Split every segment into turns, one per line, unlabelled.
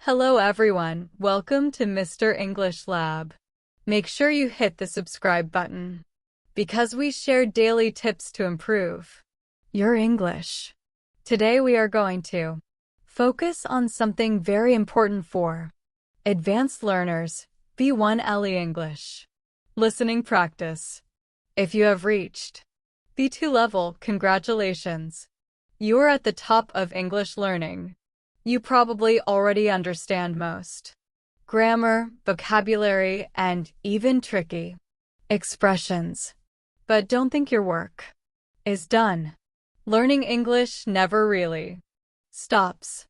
Hello everyone, welcome to Mr. English Lab. Make sure you hit the subscribe button, because we share daily tips to improve your English. Today we are going to focus on something very important for advanced learners, B1 English. Listening practice. If you have reached B2 level, congratulations. You are at the top of English learning. You probably already understand most grammar, vocabulary, and even tricky expressions. But don't think your work is done. Learning English never really stops.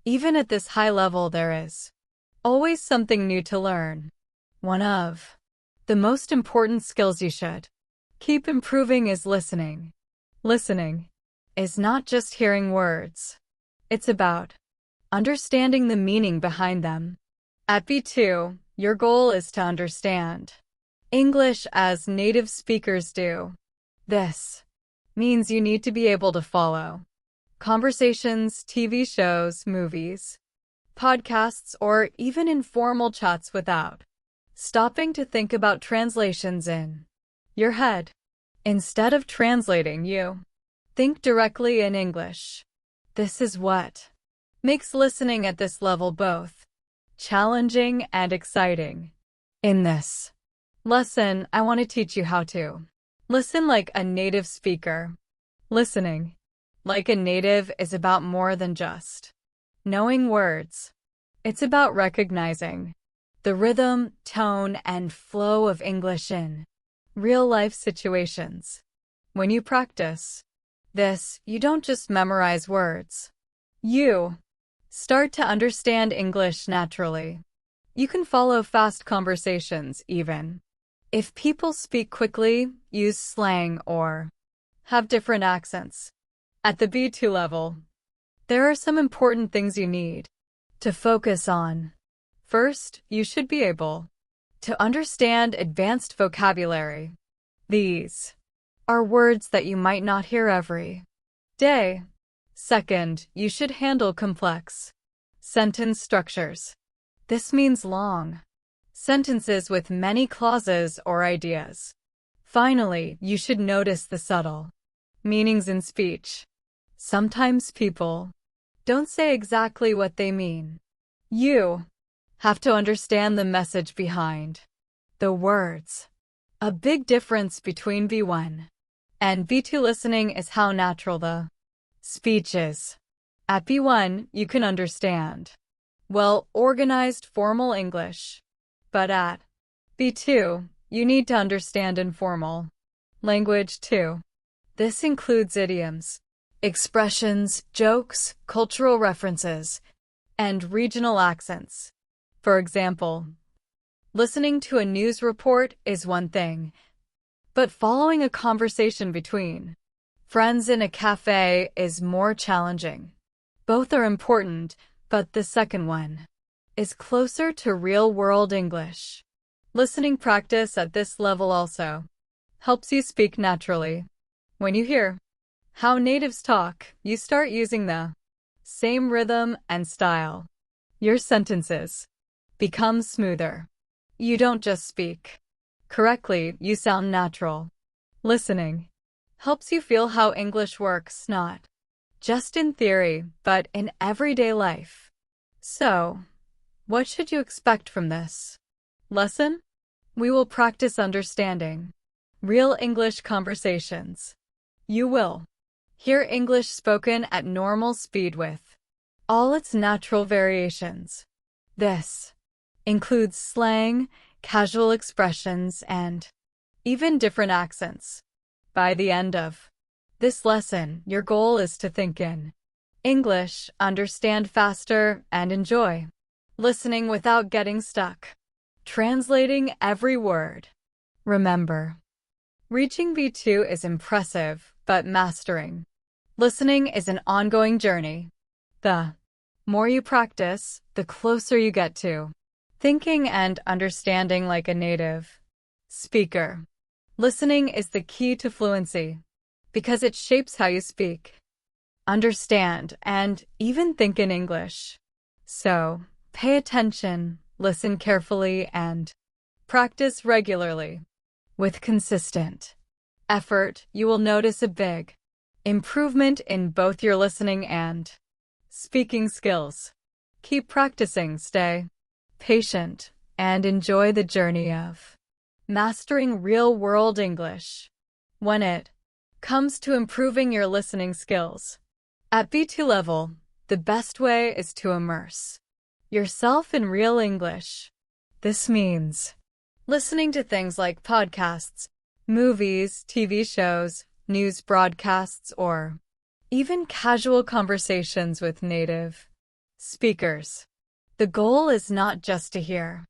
Even at this high level, there is always something new to learn. One of the most important skills you should keep improving is listening. Listening is not just hearing words. It's about understanding the meaning behind them. At B2, your goal is to understand English as native speakers do. This means you need to be able to follow conversations, TV shows, movies, podcasts, or even informal chats without stopping to think about translations in your head. Instead of translating, you think directly in English. This is what makes listening at this level both challenging and exciting. In this lesson, I want to teach you how to listen like a native speaker. Listening like a native is about more than just knowing words. It's about recognizing the rhythm, tone, and flow of English in real-life situations. When you practice this, you don't just memorize words. You start to understand English naturally. You can follow fast conversations even if people speak quickly, use slang, or have different accents. At the B2 level, there are some important things you need to focus on. First, you should be able to understand advanced vocabulary. These are words that you might not hear every day. Second, you should handle complex sentence structures. This means long sentences with many clauses or ideas. Finally, you should notice the subtle meanings in speech. Sometimes people don't say exactly what they mean. You have to understand the message behind the words. A big difference between B1 and B2 listening is how natural the speech is. At B1, you can understand well-organized formal English. But at B2, you need to understand informal language too. This includes idioms, expressions, jokes, cultural references, and regional accents. For example, listening to a news report is one thing, but following a conversation between friends in a cafe is more challenging. Both are important, but the second one is closer to real-world English. Listening practice at this level also helps you speak naturally. When you hear how natives talk, you start using the same rhythm and style. Your sentences become smoother. You don't just speak correctly, you sound natural. Listening helps you feel how English works, not just in theory, but in everyday life. So, what should you expect from this lesson? We will practice understanding real English conversations. You will hear English spoken at normal speed with all its natural variations. This includes slang, casual expressions, and even different accents. By the end of this lesson, your goal is to think in English, understand faster, and enjoy listening without getting stuck translating every word. Remember, reaching B2 is impressive, but mastering listening is an ongoing journey. The more you practice, the closer you get to thinking and understanding like a native speaker. Listening is the key to fluency, because it shapes how you speak, understand, and even think in English. So, Pay attention, listen carefully, and practice regularly. With consistent effort, you will notice a big improvement in both your listening and speaking skills. Keep practicing, stay patient, and enjoy the journey of mastering real-world English. When it comes to improving your listening skills at B2 level, the best way is to immerse yourself in real English. This means listening to things like podcasts, movies, TV shows, news broadcasts, or even casual conversations with native speakers. The goal is not just to hear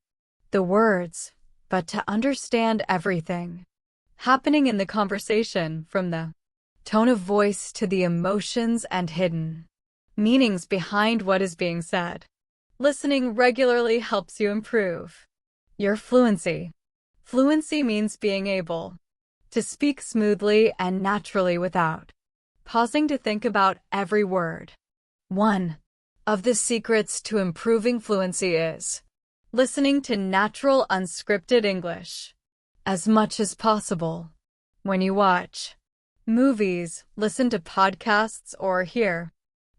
the words, but to understand everything happening in the conversation, from the tone of voice to the emotions and hidden meanings behind what is being said. Listening regularly helps you improve your fluency. Fluency means being able to speak smoothly and naturally without pausing to think about every word. One of the secrets to improving fluency is listening to natural, unscripted English as much as possible. When you watch movies, listen to podcasts, or hear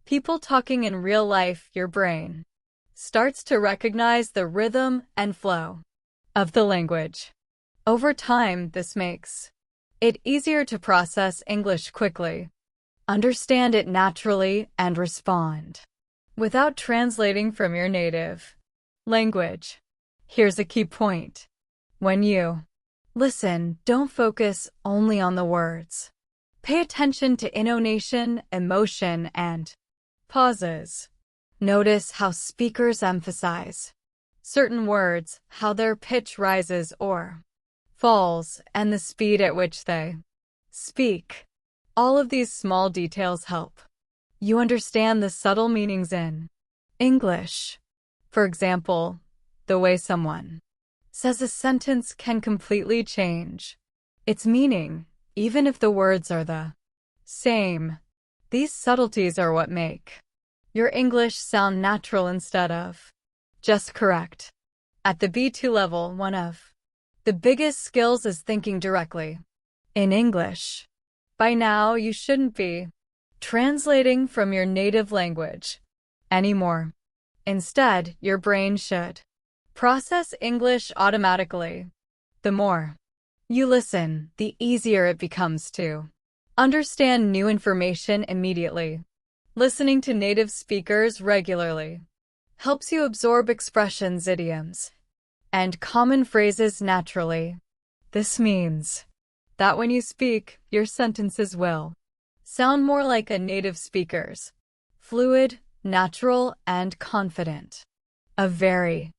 people talking in real life, your brain starts to recognize the rhythm and flow of the language. Over time, this makes it easier to process English quickly, understand it naturally, and respond without translating from your native language. Here's a key point. When you listen, don't focus only on the words. Pay attention to intonation, emotion, and pauses. Notice how speakers emphasize certain words, how their pitch rises or falls, and the speed at which they speak. All of these small details help you understand the subtle meanings in English. For example, the way someone says a sentence can completely change its meaning, even if the words are the same. These subtleties are what make your English sound natural instead of just correct. At the B2 level, one of the biggest skills is thinking directly in English. By now, you shouldn't be translating from your native language anymore. Instead, your brain should process English automatically. The more you listen, the easier it becomes to understand new information immediately. Listening to native speakers regularly helps you absorb expressions, idioms, and common phrases naturally. This means that when you speak, your sentences will sound more like a native speaker's, fluid, natural, and confident. A very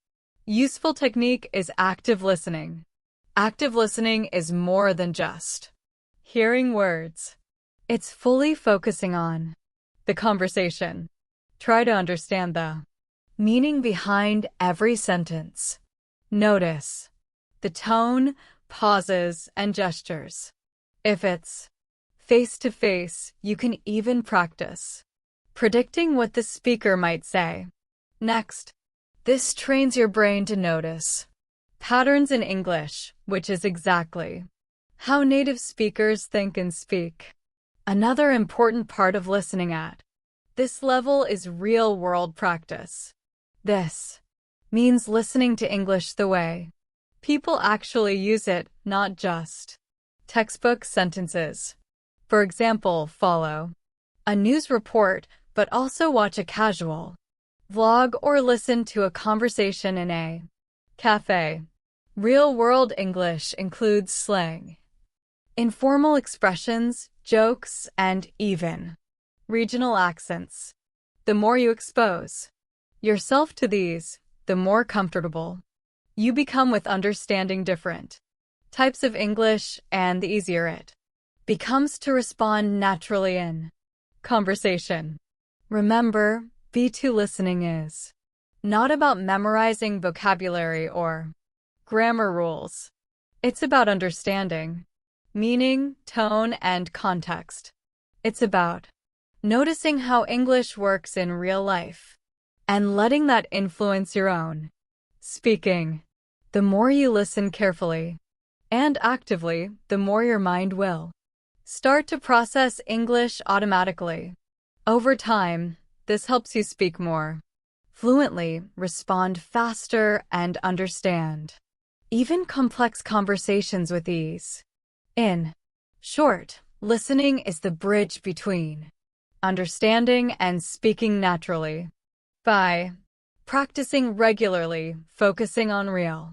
useful technique is active listening. Active listening is more than just hearing words. It's fully focusing on the conversation. Try to understand the meaning behind every sentence. Notice the tone, pauses, and gestures. If it's face-to-face, you can even practice predicting what the speaker might say next. This trains your brain to notice patterns in English, which is exactly how native speakers think and speak. Another important part of listening at this level is real-world practice. This means listening to English the way people actually use it, not just textbook sentences. For example, follow a news report, but also watch a casual vlog or listen to a conversation in a cafe. Real-world English includes slang, informal expressions, jokes, and even regional accents. The more you expose yourself to these, the more comfortable you become with understanding different types of English, and the easier it becomes to respond naturally in conversation. Remember, B2 listening is not about memorizing vocabulary or grammar rules. It's about understanding meaning, tone, and context. It's about noticing how English works in real life and letting that influence your own speaking. The more you listen carefully and actively, the more your mind will start to process English automatically. Over time, this helps you speak more fluently, respond faster, and understand even complex conversations with ease. In short, listening is the bridge between understanding and speaking naturally. By practicing regularly, focusing on real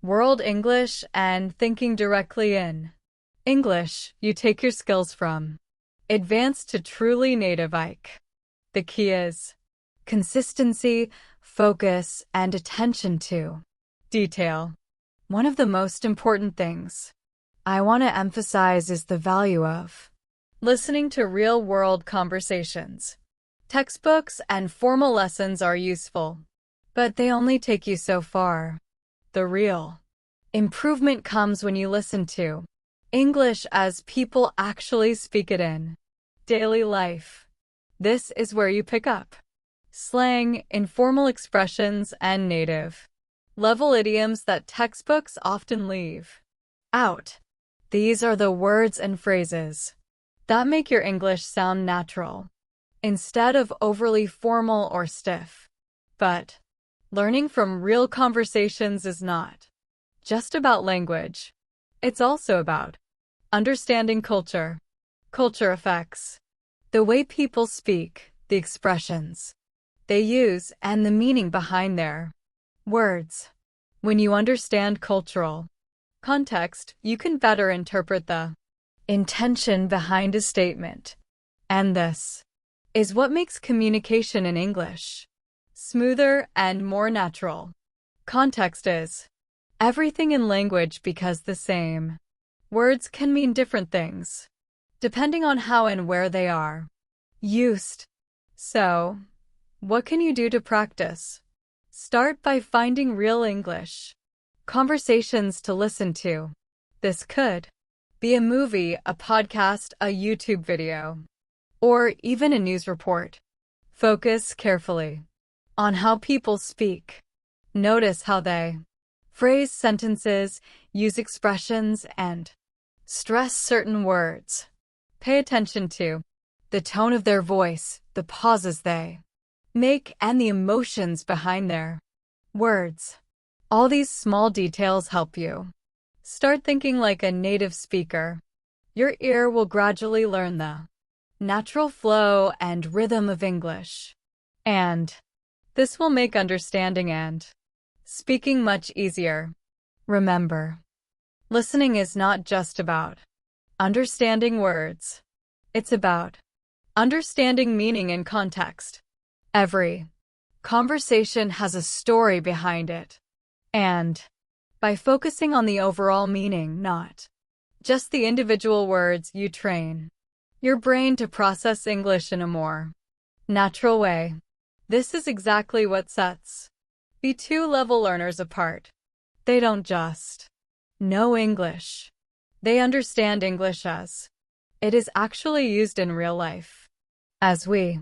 world English, and thinking directly in English, you take your skills from advanced to truly native. The key is consistency, focus, and attention to detail. One of the most important things I want to emphasize is the value of listening to real-world conversations. Textbooks and formal lessons are useful, but they only take you so far. The real improvement comes when you listen to English as people actually speak it in daily life. This is where you pick up slang, informal expressions, and native-level idioms that textbooks often leave out. These are the words and phrases that make your English sound natural, instead of overly formal or stiff. But learning from real conversations is not just about language. It's also about understanding culture. Culture affects the way people speak, the expressions they use, and the meaning behind their words. When you understand cultural context, you can better interpret the intention behind a statement. And this is what makes communication in English smoother and more natural. Context is everything in language because the same words can mean different things depending on how and where they are used. So, what can you do to practice? Start by finding real English conversations to listen to. This could be a movie, a podcast, a YouTube video, or even a news report. Focus carefully on how people speak. Notice how they phrase sentences, use expressions, and stress certain words. Pay attention to the tone of their voice, the pauses they make, and the emotions behind their words. All these small details help you start thinking like a native speaker. Your ear will gradually learn the natural flow and rhythm of English, and this will make understanding and speaking much easier. Remember, listening is not just about understanding words. It's about understanding meaning and context. Every conversation has a story behind it. And by focusing on the overall meaning, not just the individual words, you train your brain to process English in a more natural way. This is exactly what sets B2 level learners apart. They don't just know English. They understand English as it is actually used in real life. As we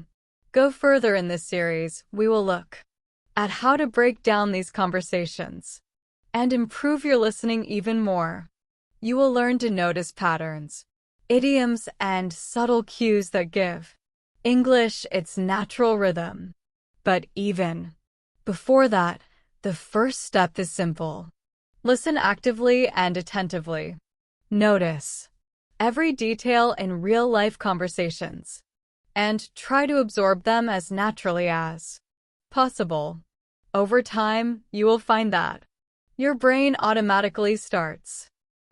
go further in this series, we will look at how to break down these conversations and improve your listening even more. You will learn to notice patterns, idioms, and subtle cues that give English its natural rhythm. But even before that, the first step is simple. Listen actively and attentively. Notice every detail in real-life conversations and try to absorb them as naturally as possible. Over time, you will find that your brain automatically starts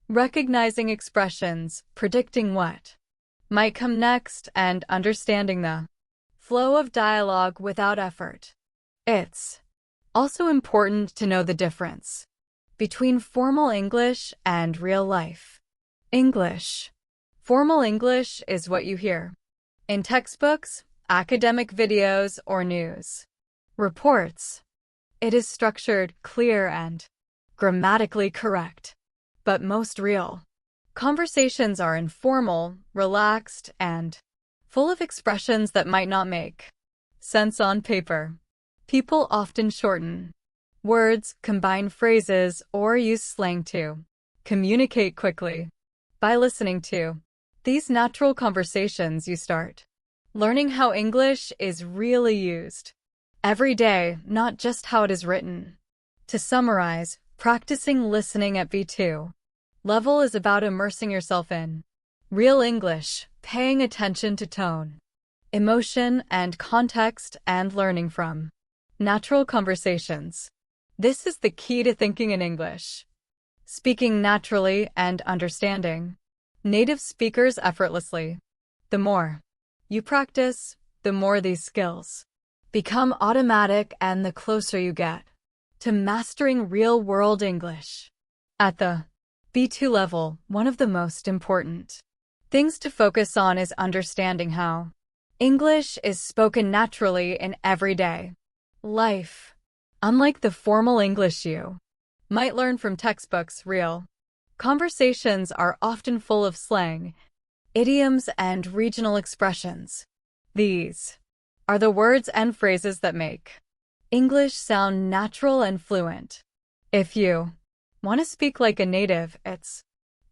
recognizing expressions, predicting what might come next, and understanding the flow of dialogue without effort. It's also important to know the difference between formal English and real-life English. Formal English is what you hear in textbooks, academic videos, or news reports. It is structured, clear, and grammatically correct. But most real conversations are informal, relaxed, and full of expressions that might not make sense on paper. People often shorten words, combine phrases, or use slang to communicate quickly. By listening to these natural conversations, you start learning how English is really used every day, not just how it is written. To summarize, practicing listening at B2 level is about immersing yourself in real English, paying attention to tone, emotion, and context, and learning from natural conversations. This is the key to thinking in English, speaking naturally, and understanding native speakers effortlessly. The more you practice, the more these skills become automatic and the closer you get to mastering real-world English. At the B2 level, one of the most important things to focus on is understanding how English is spoken naturally in everyday life. Unlike the formal English you might learn from textbooks, real conversations are often full of slang, idioms, and regional expressions. These are the words and phrases that make English sound natural and fluent. If you want to speak like a native, it's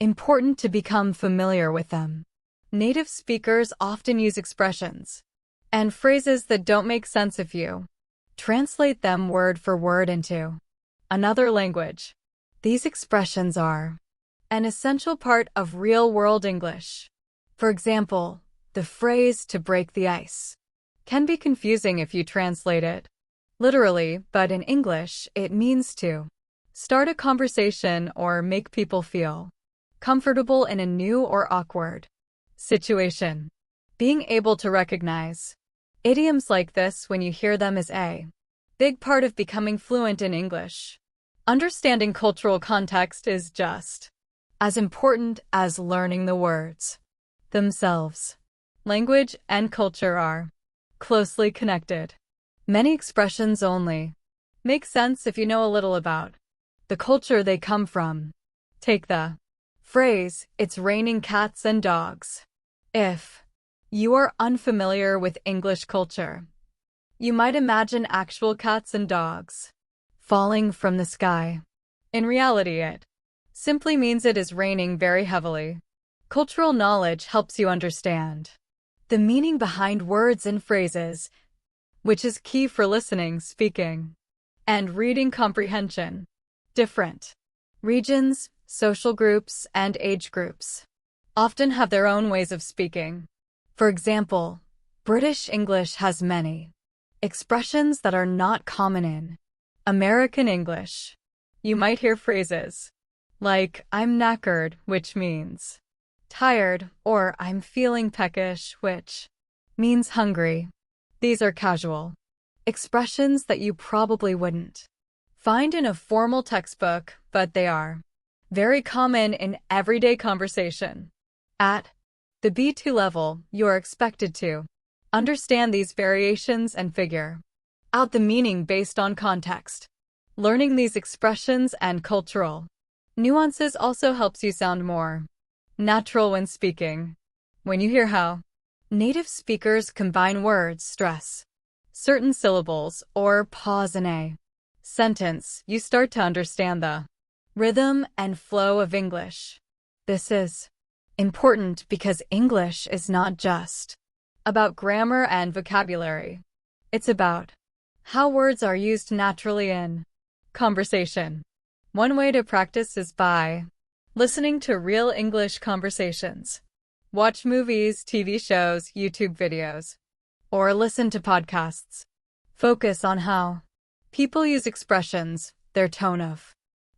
important to become familiar with them. Native speakers often use expressions and phrases that don't make sense if you translate them word for word into another language. These expressions are an essential part of real-world English. For example, the phrase "to break the ice" can be confusing if you translate it literally, but in English, it means to start a conversation or make people feel comfortable in a new or awkward situation. Being able to recognize idioms like this when you hear them is a big part of becoming fluent in English. Understanding cultural context is just as important as learning the words themselves. Language and culture are closely connected. Many expressions only make sense if you know a little about the culture they come from. Take the phrase, "It's raining cats and dogs." If you are unfamiliar with English culture, you might imagine actual cats and dogs falling from the sky. In reality, it simply means it is raining very heavily. Cultural knowledge helps you understand the meaning behind words and phrases, which is key for listening, speaking, and reading comprehension. Different regions, social groups, and age groups often have their own ways of speaking. For example, British English has many expressions that are not common in American English. You might hear phrases like "I'm knackered," which means tired, or "I'm feeling peckish," which means hungry. These are casual expressions that you probably wouldn't find in a formal textbook, but they are very common in everyday conversation. At the B2 level, you are expected to understand these variations and figure out the meaning based on context. Learning these expressions and cultural nuances also helps you sound more natural when speaking. When you hear how native speakers combine words, stress certain syllables, or pause in a sentence, you start to understand the rhythm and flow of English. This is important because English is not just about grammar and vocabulary. It's about how words are used naturally in conversation. One way to practice is by listening to real English conversations. Watch movies, TV shows, YouTube videos, or listen to podcasts. Focus on how people use expressions, their tone of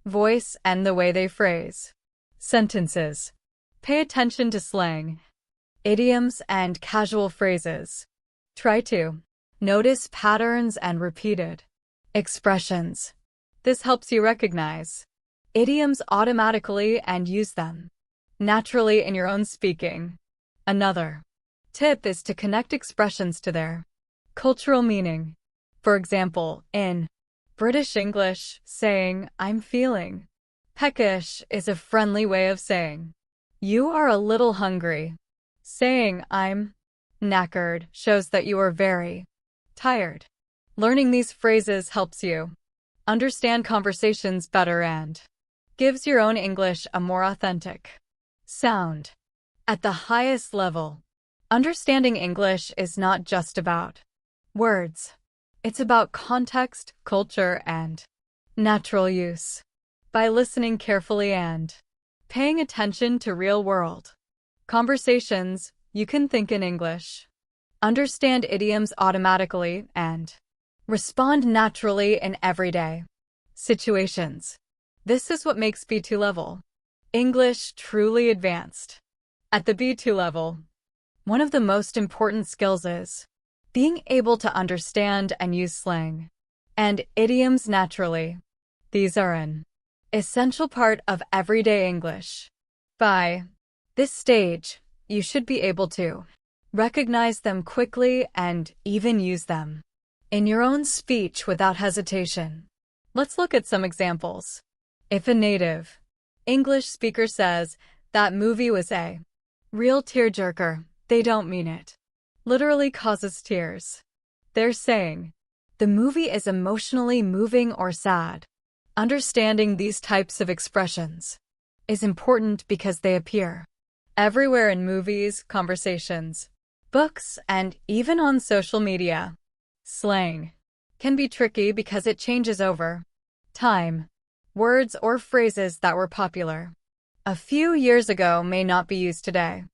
voice, and the way they phrase sentences. Pay attention to slang, idioms, and casual phrases. Try to notice patterns and repeated expressions. This helps you recognize idioms automatically and use them naturally in your own speaking. Another tip is to connect expressions to their cultural meaning. For example, in British English, saying "I'm feeling peckish" is a friendly way of saying you are a little hungry. Saying "I'm knackered" shows that you are very tired. Learning these phrases helps you understand conversations better and gives your own English a more authentic sound. At the highest level, understanding English is not just about words. It's about context, culture, and natural use. By listening carefully and paying attention to real-world conversations, you can think in English, understand idioms automatically, and respond naturally in everyday situations. This is what makes B2 level English truly advanced. At the B2 level, one of the most important skills is being able to understand and use slang and idioms naturally. These are an essential part of everyday English. By this stage, you should be able to recognize them quickly and even use them in your own speech without hesitation. Let's look at some examples. If a native English speaker says, "That movie was a real tearjerker," they don't mean it literally causes tears. They're saying, "The movie is emotionally moving or sad." Understanding these types of expressions is important because they appear everywhere in movies, conversations, books, and even on social media. Slang can be tricky because it changes over time. Words or phrases that were popular a few years ago may not be used today.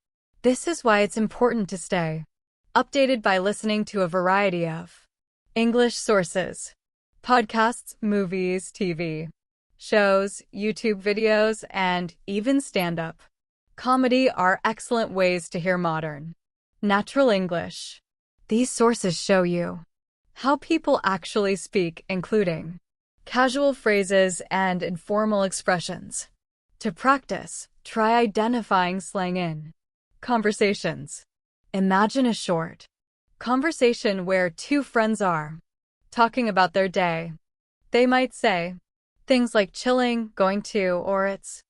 This is why it's important to stay updated by listening to a variety of English sources. Podcasts, movies, TV shows, YouTube videos, and even stand-up comedy are excellent ways to hear modern, natural English. These sources show you how people actually speak, including casual phrases and informal expressions. To practice, try identifying slang in conversations. Imagine a short conversation where two friends are talking about their day. They might say things like chilling, going to, or it's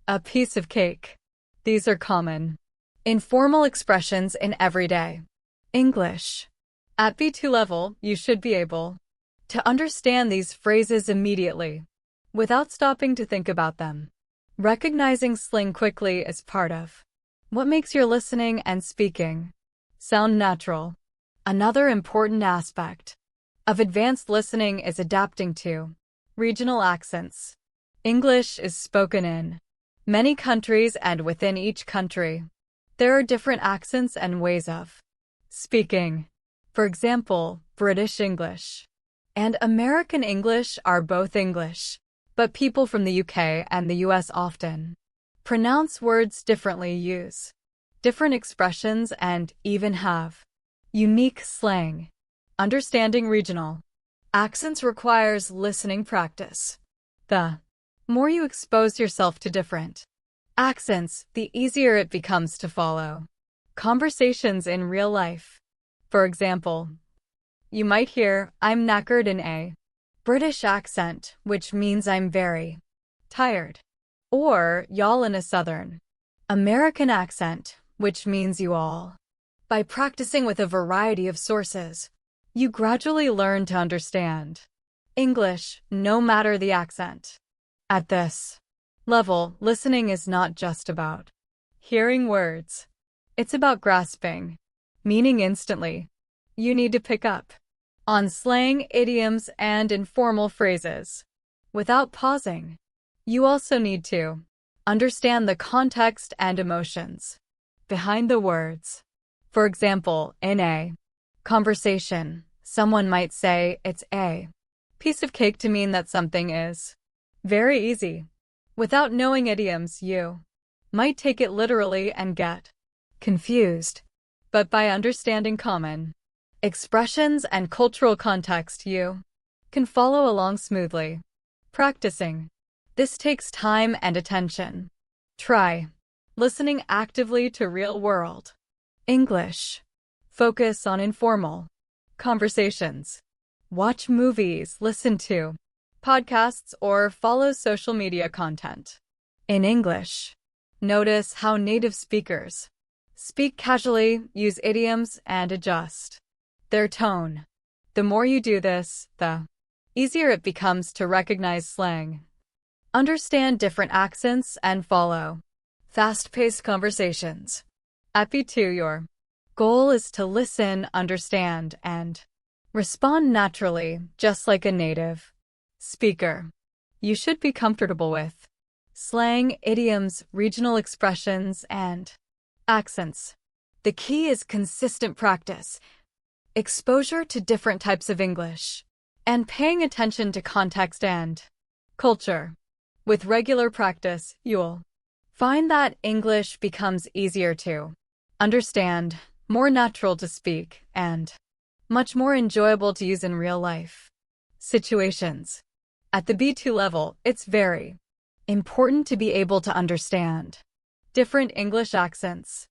a piece of cake. These are common informal expressions in everyday English. At B2 level, you should be able to understand these phrases immediately without stopping to think about them. Recognizing slang quickly is part of what makes your listening and speaking sound natural. Another important aspect of advanced listening is adapting to regional accents. English is spoken in many countries, and within each country, there are different accents and ways of speaking. For example, British English and American English are both English, but people from the UK and the US often pronounce words differently, use different expressions, and even have unique slang. Understanding regional accents requires listening practice. The more you expose yourself to different accents, the easier it becomes to follow conversations in real life. For example, you might hear, "I'm knackered" in a British accent, which means I'm very tired, or y'all in a Southern American accent, which means you all. By practicing with a variety of sources, you gradually learn to understand English, no matter the accent. At this level, listening is not just about hearing words. It's about grasping meaning instantly. You need to pick up on slang, idioms, and informal phrases without pausing. You also need to understand the context and emotions behind the words. For example, in a conversation, someone might say it's a piece of cake to mean that something is very easy. Without knowing idioms, you might take it literally and get confused. But by understanding common expressions and cultural context, you can follow along smoothly. Practicing this takes time and attention. Try listening actively to real-world English. Focus on informal conversations. Watch movies, listen to podcasts, or follow social media content in English. Notice how native speakers speak casually, use idioms, and adjust their tone. The more you do this, the easier it becomes to recognize slang, understand different accents, and follow fast-paced conversations. Episod, your goal is to listen, understand, and respond naturally, just like a native speaker. You should be comfortable with slang, idioms, regional expressions, and accents. The key is consistent practice, exposure to different types of English, and paying attention to context and culture. With regular practice, you'll find that English becomes easier to understand, more natural to speak, and much more enjoyable to use in real-life situations. At the B2 level, it's very important to be able to understand different English accents.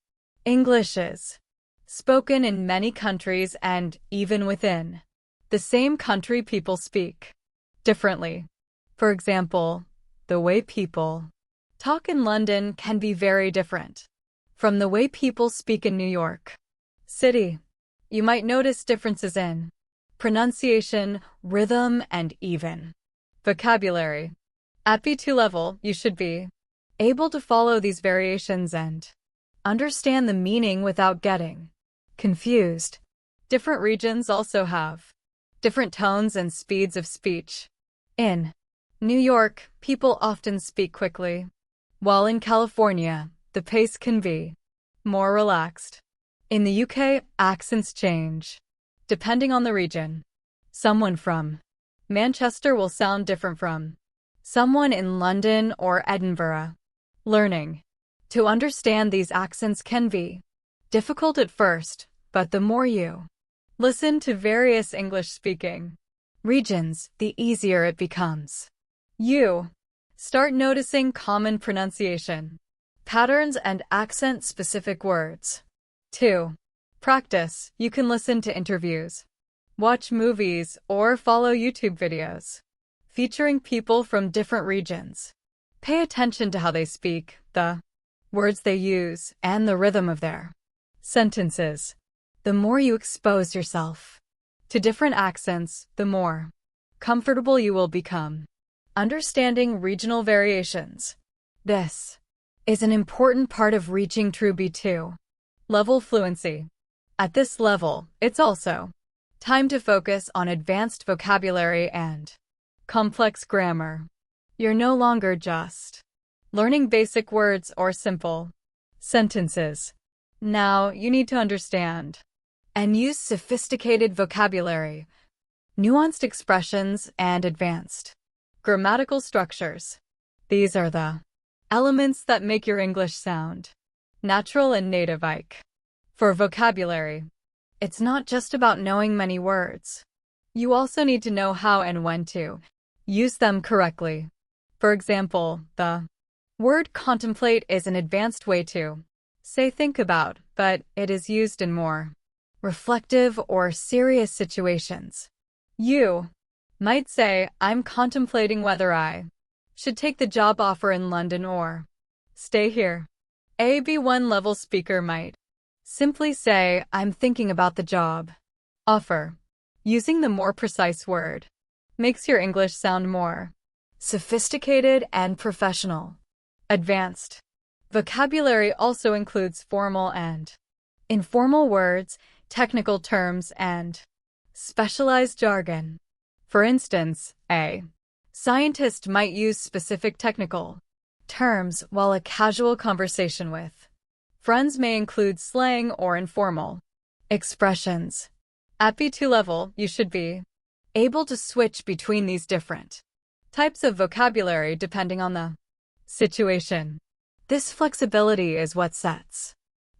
English is spoken in many countries, and even within the same country, people speak differently. For example, the way people talk in London can be very different from the way people speak in New York City. You might notice differences in pronunciation, rhythm, and even vocabulary. At B2 level, you should be able to follow these variations and understand the meaning without getting confused. Different regions also have different tones and speeds of speech. In New York, people often speak quickly, while in California, the pace can be more relaxed. In the UK, accents change depending on the region. Someone from Manchester will sound different from someone in London or Edinburgh. Learning to understand these accents can be difficult at first, but the more you listen to various English-speaking regions, the easier it becomes. You start noticing common pronunciation patterns and accent-specific words. 2. Practice. You can listen to interviews, watch movies, or follow YouTube videos featuring people from different regions. Pay attention to how they speak, the words they use, and the rhythm of their sentences. The more you expose yourself to different accents, the more comfortable you will become understanding regional variations. This is an important part of reaching true B2 level fluency. At this level, it's also time to focus on advanced vocabulary and complex grammar. You're no longer just learning basic words or simple sentences. Now you need to understand and use sophisticated vocabulary, nuanced expressions, and advanced grammatical structures. These are the elements that make your English sound natural and native-like. For vocabulary, it's not just about knowing many words. You also need to know how and when to use them correctly. For example, the word contemplate is an advanced way to say think about, but it is used in more reflective or serious situations. You might say, I'm contemplating whether I should take the job offer in London or stay here. A B1 level speaker might simply say, I'm thinking about the job offer. Using the more precise word makes your English sound more sophisticated and professional. Advanced vocabulary also includes formal and informal words, technical terms, and specialized jargon. For instance, a scientist might use specific technical terms, while a casual conversation with friends may include slang or informal expressions. At B2 level, you should be able to switch between these different types of vocabulary depending on the situation. This flexibility is what sets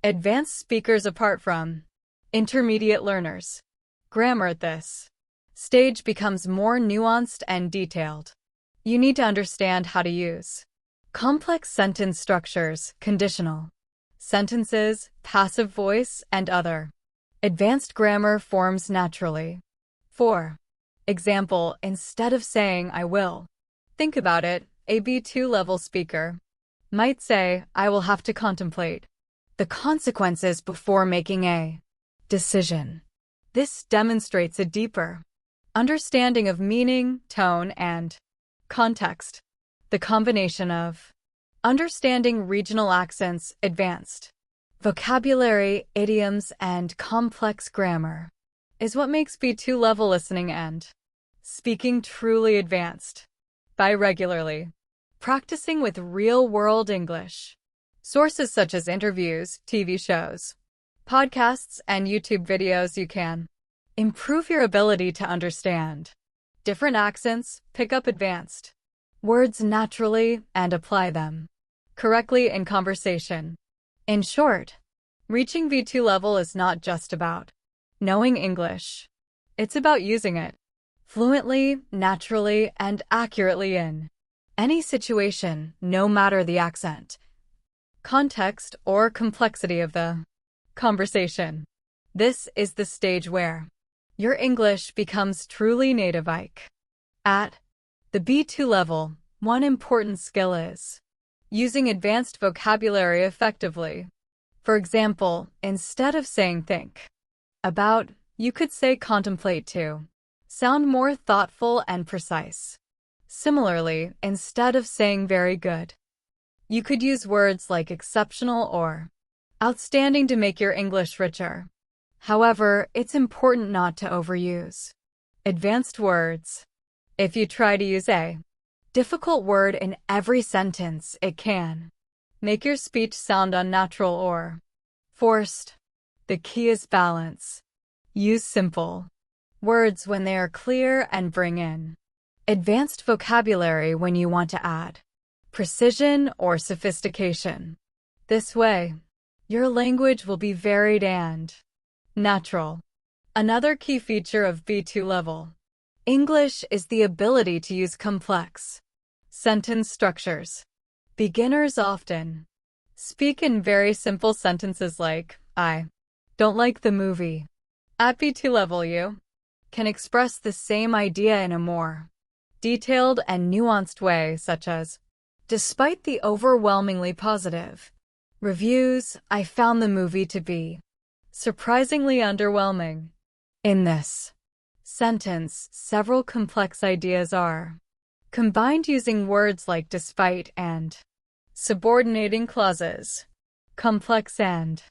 advanced speakers apart from intermediate learners. Grammar at this stage becomes more nuanced and detailed. You need to understand how to use complex sentence structures, conditional sentences, passive voice, and other advanced grammar forms naturally. 4. Example, instead of saying I will think about it, a B2 level speaker might say, I will have to contemplate the consequences before making a decision. This demonstrates a deeper understanding of meaning, tone, and context. The combination of understanding regional accents, advanced vocabulary, idioms, and complex grammar is what makes B2 level listening and speaking truly advanced. By regularly practicing with real-world English, sources such as interviews, TV shows, podcasts, and YouTube videos, you can improve your ability to understand different accents, pick up advanced words naturally, and apply them correctly in conversation. In short, reaching B2 level is not just about knowing English. It's about using it fluently, naturally, and accurately in any situation, no matter the accent, context, or complexity of the conversation. This is the stage where your English becomes truly native-like. At the B2 level, one important skill is using advanced vocabulary effectively. For example, instead of saying think about, you could say contemplate to sound more thoughtful and precise. Similarly, instead of saying very good, you could use words like exceptional or outstanding to make your English richer. However, it's important not to overuse advanced words. If you try to use a difficult word in every sentence, it can make your speech sound unnatural or forced. The key is balance. Use simple words when they are clear and bring in advanced vocabulary when you want to add precision or sophistication. This way, your language will be varied and natural. Another key feature of B2 level English is the ability to use complex sentence structures. Beginners often speak in very simple sentences like, I don't like the movie. At B2 level, you can express the same idea in a more detailed and nuanced way, such as, despite the overwhelmingly positive reviews, I found the movie to be surprisingly underwhelming. In this sentence, several complex ideas are combined using words like despite and subordinating clauses. Complex and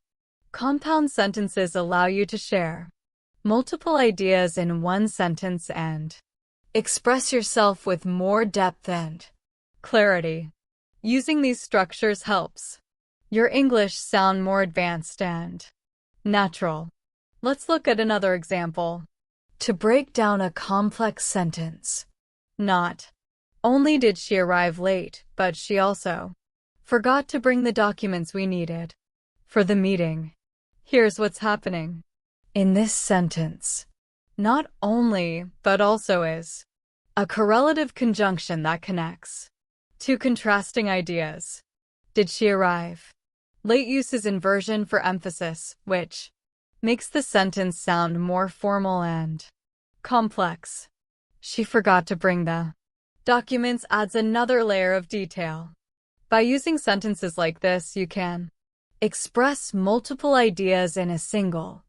compound sentences allow you to share multiple ideas in one sentence and express yourself with more depth and clarity. Using these structures helps your English sound more advanced and natural. Let's look at another example. To break down a complex sentence, not only did she arrive late, but she also forgot to bring the documents we needed for the meeting. Here's what's happening. In this sentence, not only, but also is a correlative conjunction that connects two contrasting ideas. Did she arrive late uses inversion for emphasis, which makes the sentence sound more formal and complex. She forgot to bring the documents adds another layer of detail. By using sentences like this, you can express multiple ideas in a single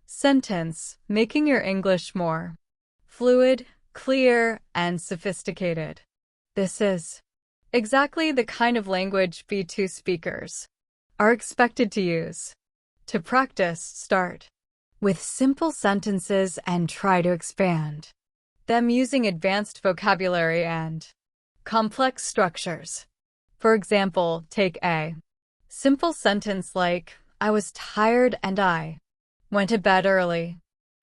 sentence, making your English more fluid, clear, and sophisticated. This is exactly the kind of language B2 speakers are expected to use. To practice, start with simple sentences and try to expand them using advanced vocabulary and complex structures. For example, take a simple sentence like, I was tired and I went to bed early.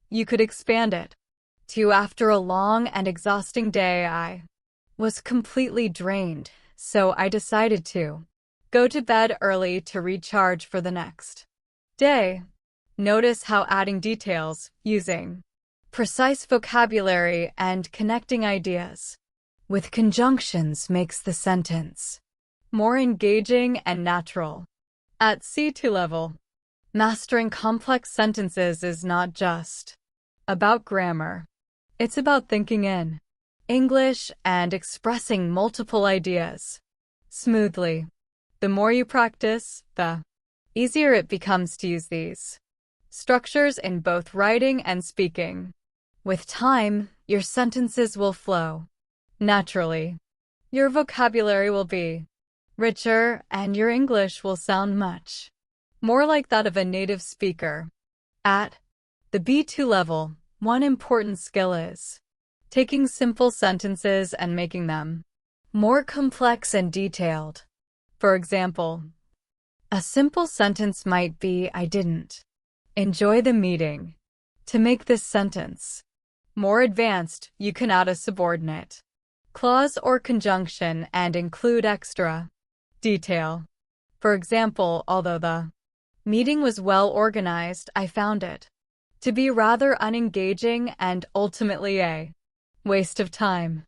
You could expand it to, after a long and exhausting day, I was completely drained, so I decided to go to bed early to recharge for the next day. Notice how adding details, using precise vocabulary, and connecting ideas with conjunctions makes the sentence more engaging and natural. At C2 level, mastering complex sentences is not just about grammar. It's about thinking in English and expressing multiple ideas smoothly. The more you practice, the easier it becomes to use these structures in both writing and speaking. With time, your sentences will flow naturally. Your vocabulary will be richer, and your English will sound much more like that of a native speaker. At the B2 level, one important skill is taking simple sentences and making them more complex and detailed. For example, a simple sentence might be, I didn't enjoy the meeting. To make this sentence more advanced, you can add a subordinate clause or conjunction and include extra detail. For example, although the meeting was well organized, I found it to be rather unengaging and ultimately a waste of time.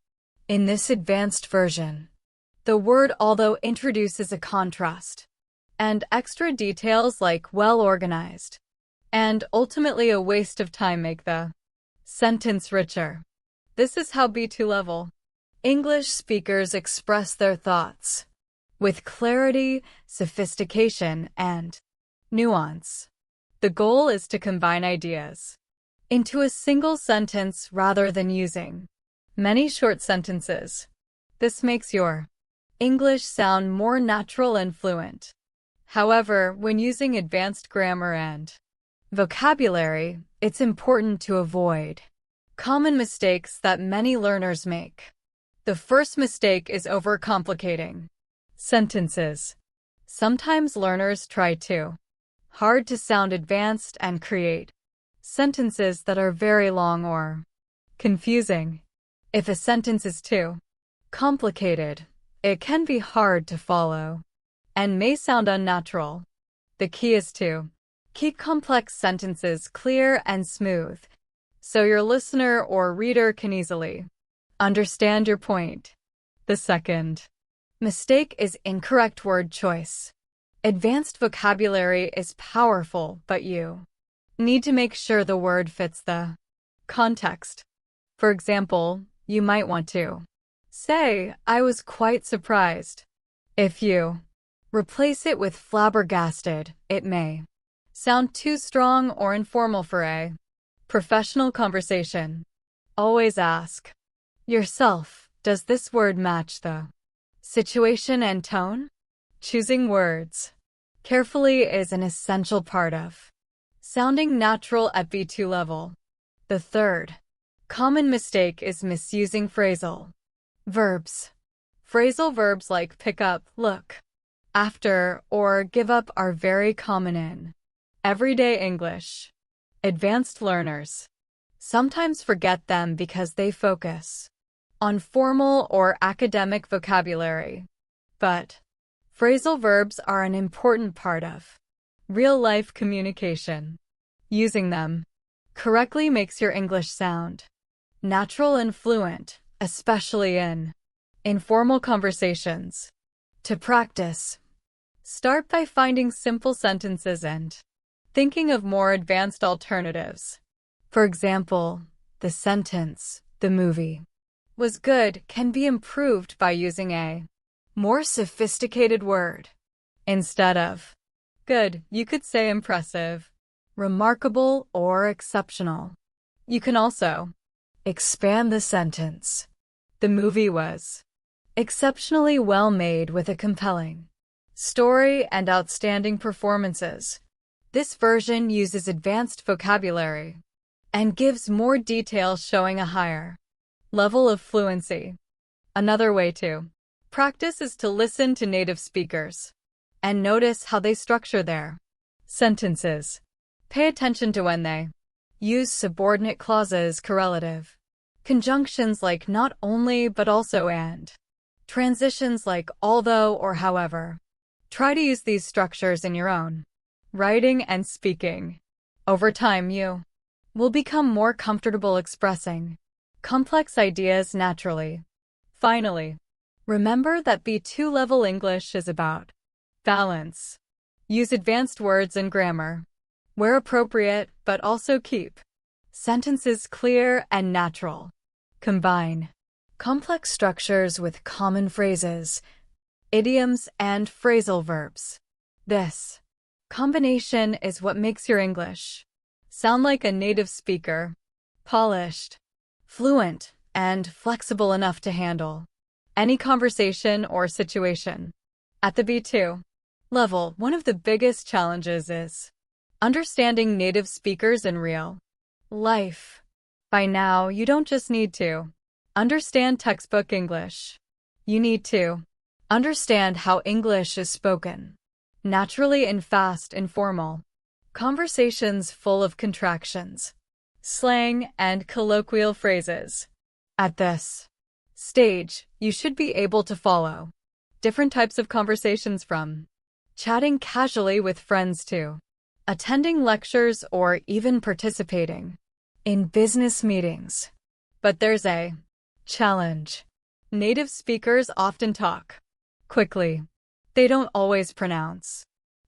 In this advanced version, the word although introduces a contrast and extra details like well organized and ultimately a waste of time make the sentence richer. This is how B2 level English speakers express their thoughts with clarity, sophistication, and nuance. The goal is to combine ideas into a single sentence rather than using many short sentences. This makes your English sound more natural and fluent. However, when using advanced grammar and vocabulary, it's important to avoid common mistakes that many learners make. The first mistake is overcomplicating sentences. Sometimes learners try too hard to sound advanced and create sentences that are very long or confusing. If a sentence is too complicated, it can be hard to follow and may sound unnatural. The key is to keep complex sentences clear and smooth so your listener or reader can easily understand your point. The second mistake is incorrect word choice. Advanced vocabulary is powerful, but you need to make sure the word fits the context. For example, you might want to say, I was quite surprised. If you replace it with flabbergasted, it may sound too strong or informal for a professional conversation. Always ask yourself, does this word match the situation and tone? Choosing words carefully is an essential part of sounding natural at B2 level. The third common mistake is misusing phrasal verbs. Phrasal verbs like pick up, look after, or give up are very common in everyday English. Advanced learners sometimes forget them because they focus on formal or academic vocabulary. But phrasal verbs are an important part of real-life communication. Using them correctly makes your English sound natural and fluent, especially in informal conversations. To practice, start by finding simple sentences and thinking of more advanced alternatives. For example, the sentence, the movie was good, can be improved by using a more sophisticated word. Instead of good, you could say impressive, remarkable, or exceptional. You can also expand the sentence. The movie was exceptionally well made with a compelling story and outstanding performances. This version uses advanced vocabulary and gives more detail, showing a higher level of fluency. Another way to practice is to listen to native speakers and notice how they structure their sentences. Pay attention to when they use subordinate clauses, correlative conjunctions like not only but also and, transitions like although or however. Try to use these structures in your own writing and speaking. Over time, you will become more comfortable expressing complex ideas naturally. Finally, remember that B2 level English is about balance. Use advanced words and grammar where appropriate, but also keep sentences clear and natural. Combine complex structures with common phrases, idioms, and phrasal verbs. This combination is what makes your English Sound like a native speaker. Polished, fluent, and flexible enough to handle any conversation or situation. At the B2 level, one of the biggest challenges is understanding native speakers in real life. By now, you don't just need to understand textbook English. You need to understand how English is spoken naturally in fast, informal conversations full of contractions, slang, and colloquial phrases. At this stage, you should be able to follow different types of conversations, from chatting casually with friends to attending lectures or even participating in business meetings. But there's a challenge. Native speakers often talk quickly. They don't always pronounce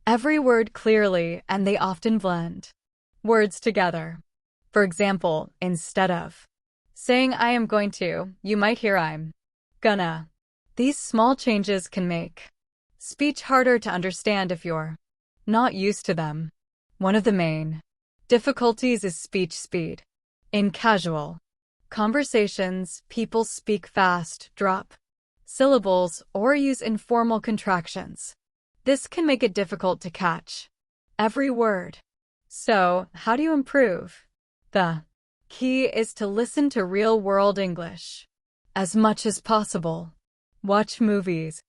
every word clearly, and they often blend words together. For example, instead of saying I am going to, you might hear I'm gonna. These small changes can make speech harder to understand if you're not used to them. One of the main difficulties is speech speed. In casual conversations, people speak fast, drop syllables, or use informal contractions. This can make it difficult to catch every word. So, how do you improve? The key is to listen to real-world English as much as possible. Watch movies,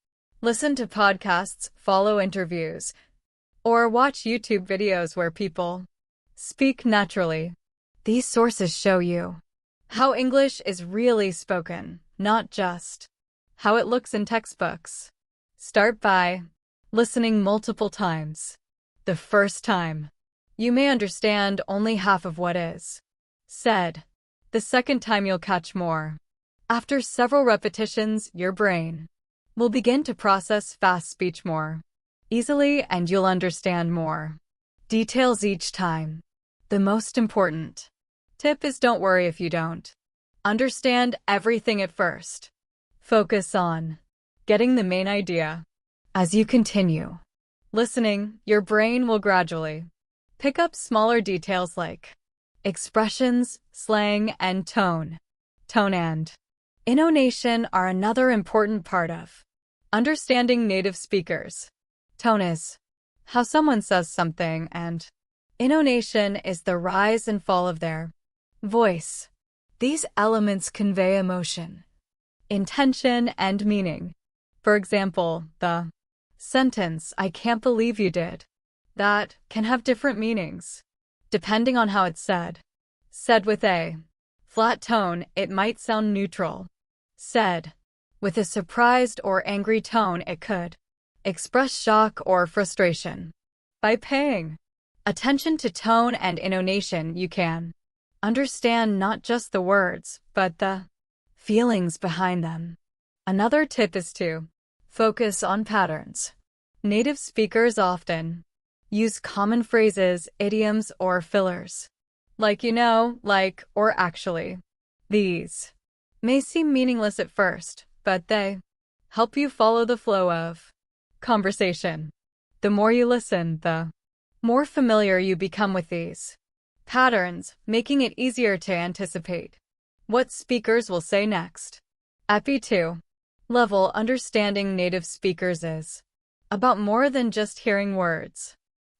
listen to podcasts, follow interviews, or watch YouTube videos where people speak naturally. These sources show you how English is really spoken, not just how it looks in textbooks. Start by listening multiple times. The first time, you may understand only half of what is said. The second time, you'll catch more. After several repetitions, your brain will begin to process fast speech more easily, and you'll understand more details each time. The most important tip is, don't worry if you don't understand everything at first. Focus on getting the main idea. As you continue listening, your brain will gradually pick up smaller details like expressions, slang, and tone. Tone and intonation are another important part of understanding native speakers. Tone is how someone says something, and intonation is the rise and fall of their voice. These elements convey emotion, intention, and meaning. For example, the sentence, "I can't believe you did that," can have different meanings depending on how it's said. Said with a flat tone, it might sound neutral. Said with a surprised or angry tone, it could express shock or frustration. By paying attention to tone and intonation, you can understand not just the words, but the feelings behind them. Another tip is to focus on patterns. Native speakers often use common phrases, idioms, or fillers, like you know, like, or actually. These may seem meaningless at first, but they help you follow the flow of conversation. The more you listen, the more familiar you become with these patterns, making it easier to anticipate what speakers will say next. At B2 level, understanding native speakers is about more than just hearing words.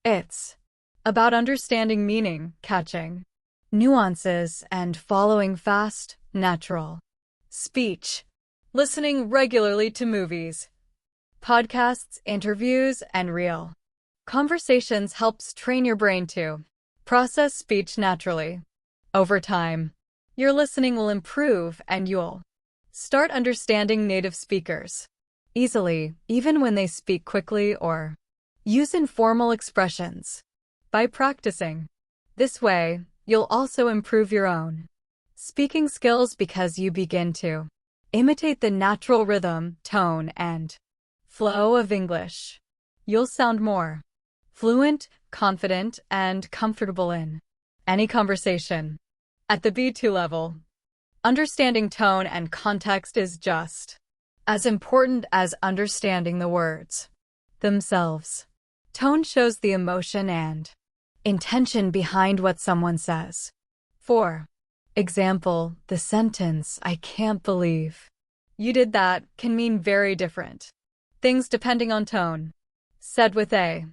It's about understanding meaning, catching nuances, and following fast, natural speech. Listening regularly to movies, podcasts, interviews, and real conversations helps train your brain to process speech naturally. Over time, your listening will improve and you'll start understanding native speakers easily, even when they speak quickly or use informal expressions. By practicing this way, you'll also improve your own speaking skills because you begin to imitate the natural rhythm, tone, and flow of English. You'll sound more fluent, confident, and comfortable in any conversation. At the B2 level, understanding tone and context is just as important as understanding the words themselves. Tone shows the emotion and intention behind what someone says. For example, the sentence, "I can't believe you did that," can mean very different things depending on tone. Said with a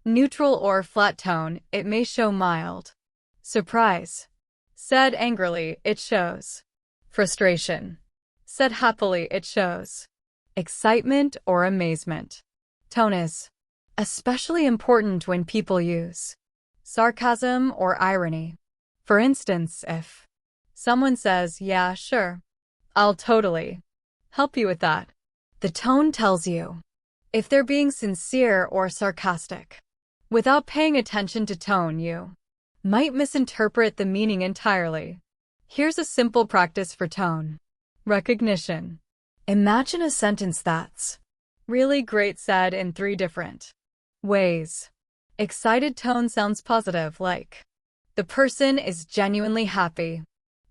neutral or flat tone, it may show mild surprise. Said angrily, it shows frustration. Said happily, it shows excitement or amazement. Tone is especially important when people use sarcasm or irony. For instance, if someone says, "Yeah, sure, I'll totally help you with that," the tone tells you if they're being sincere or sarcastic. Without paying attention to tone, you might misinterpret the meaning entirely. Here's a simple practice for tone recognition. Imagine a sentence that's really great said in 3 different ways. Excited tone sounds positive, like the person is genuinely happy.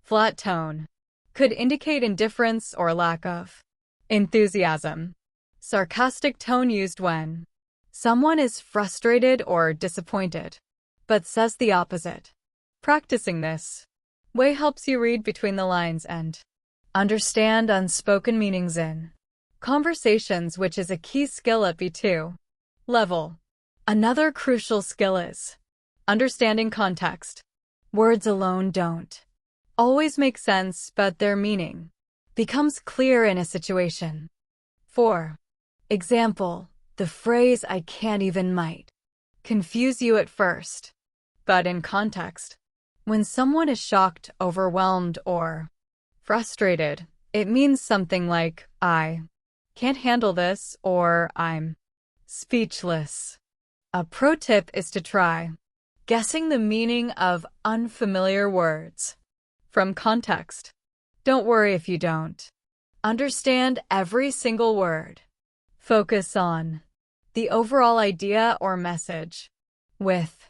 Flat tone could indicate indifference or lack of enthusiasm. Sarcastic tone used when someone is frustrated or disappointed, but says the opposite. Practicing this way helps you read between the lines and understand unspoken meanings in conversations, which is a key skill at B2 level. Another crucial skill is understanding context. Words alone don't always make sense, but their meaning becomes clear in a situation. For example, the phrase "I can't even" might confuse you at first, but in context, when someone is shocked, overwhelmed, or frustrated, it means something like "I can't handle this" or "I'm speechless." A pro tip is to try guessing the meaning of unfamiliar words from context. Don't worry if you don't understand every single word. Focus on the overall idea or message. With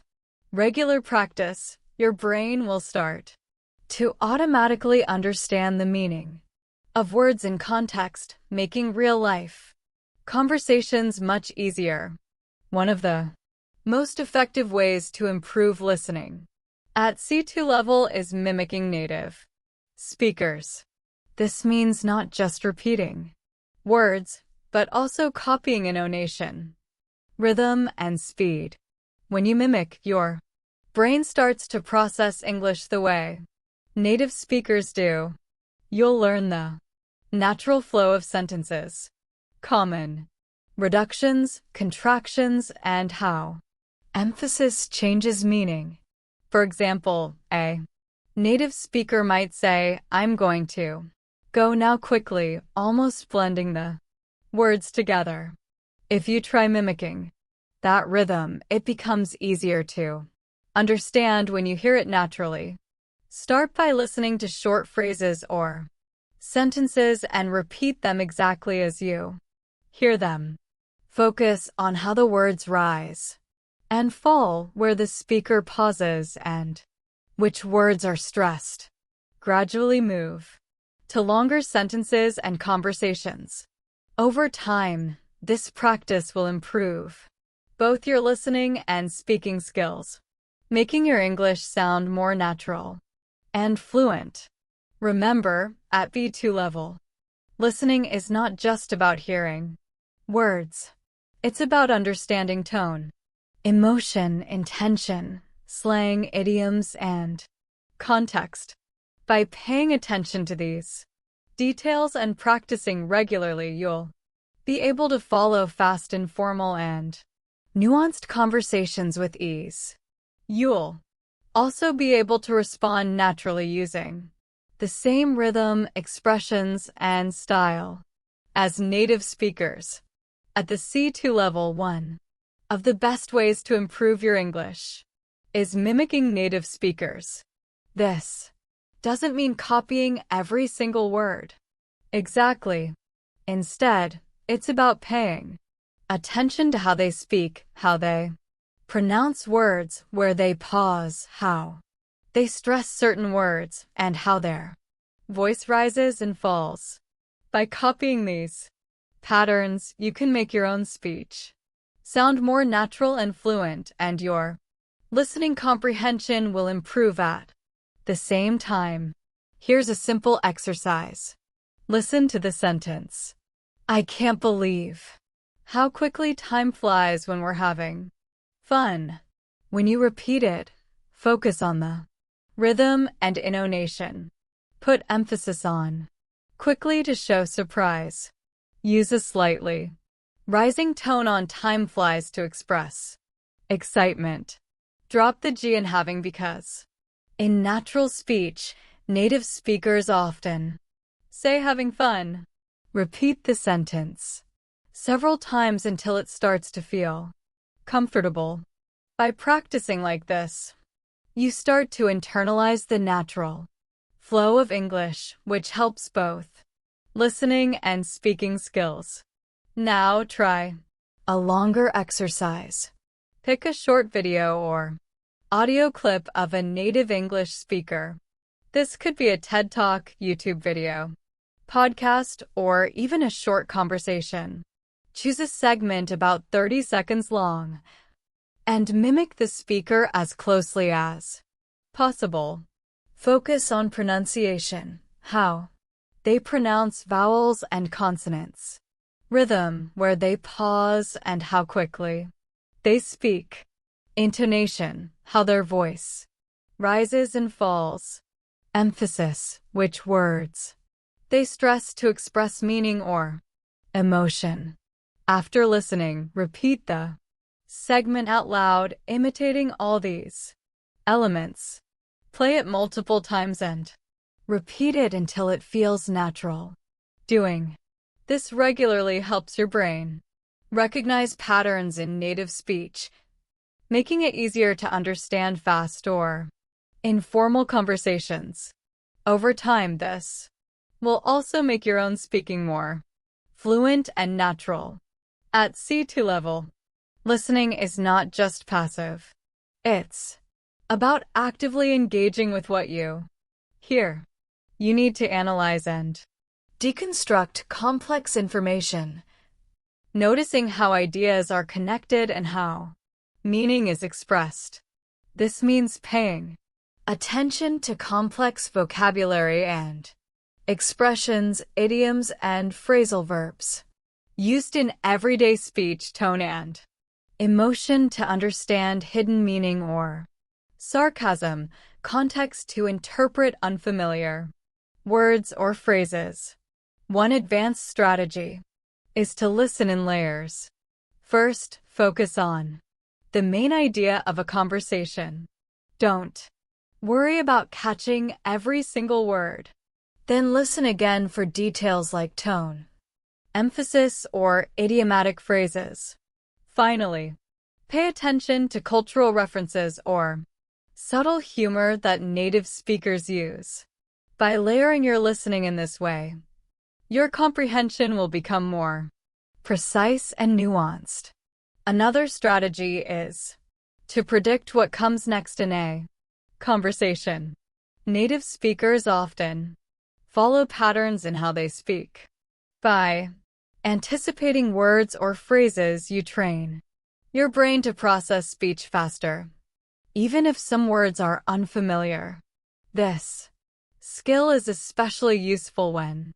regular practice, your brain will start to automatically understand the meaning of words in context, making real-life conversations much easier. One of the most effective ways to improve listening at C2 level is mimicking native speakers. This means not just repeating words, but also copying intonation, rhythm, and speed. When you mimic, your brain starts to process English the way native speakers do. You'll learn the natural flow of sentences, common reductions, contractions, and how emphasis changes meaning. For example, a native speaker might say, "I'm going to go now," quickly, almost blending the words together. If you try mimicking that rhythm, it becomes easier to understand when you hear it naturally. Start by listening to short phrases or sentences and repeat them exactly as you hear them. Focus on how the words rise and fall, where the speaker pauses, and which words are stressed. Gradually move to longer sentences and conversations. Over time, this practice will improve both your listening and speaking skills, making your English sound more natural and fluent. Remember, at B2 level, listening is not just about hearing words. It's about understanding tone, emotion, intention, slang, idioms, and context. By paying attention to these details and practicing regularly, you'll be able to follow fast, informal, and nuanced conversations with ease. You'll also be able to respond naturally using the same rhythm, expressions, and style as native speakers. At the C2 level, one of the best ways to improve your English is mimicking native speakers. This doesn't mean copying every single word exactly. Instead, it's about paying attention to how they speak, how they pronounce words, where they pause, how they stress certain words, and how their voice rises and falls. By copying these patterns, you can make your own speech sound more natural and fluent, and your listening comprehension will improve at the same time. Here's a simple exercise. Listen to the sentence. I can't believe how quickly time flies when we're having fun. When you repeat it, focus on the rhythm and intonation. Put emphasis on quickly to show surprise. Use a slightly rising tone on time flies to express excitement. Drop the G in having because. In natural speech, native speakers often say having fun. Repeat the sentence several times until it starts to feel comfortable. By practicing like this, you start to internalize the natural flow of English, which helps both listening and speaking skills. Now try a longer exercise. Pick a short video or audio clip of a native English speaker. This could be a TED Talk, YouTube video, podcast, or even a short conversation. Choose a segment about 30 seconds long and mimic the speaker as closely as possible. Focus on pronunciation, how they pronounce vowels and consonants, rhythm, where they pause and how quickly they speak, intonation, how their voice rises and falls, emphasis, which words they stress to express meaning or emotion. After listening, repeat the segment out loud, imitating all these elements. Play it multiple times and repeat it until it feels natural. Doing this regularly helps your brain recognize patterns in native speech, making it easier to understand fast or informal conversations. Over time, this will also make your own speaking more fluent and natural. At C2 level, listening is not just passive. It's about actively engaging with what you hear. You need to analyze and deconstruct complex information, noticing how ideas are connected and how meaning is expressed. This means paying attention to complex vocabulary and expressions, idioms, and phrasal verbs used in everyday speech, tone, and emotion to understand hidden meaning or sarcasm, context to interpret unfamiliar words or phrases. One advanced strategy is to listen in layers. First, focus on the main idea of a conversation. Don't worry about catching every single word. Then listen again for details like tone, emphasis, or idiomatic phrases. Finally, pay attention to cultural references or subtle humor that native speakers use. By layering your listening in this way, your comprehension will become more precise and nuanced. Another strategy is to predict what comes next in a conversation. Native speakers often follow patterns in how they speak. By anticipating words or phrases, you train your brain to process speech faster, even if some words are unfamiliar. This skill is especially useful when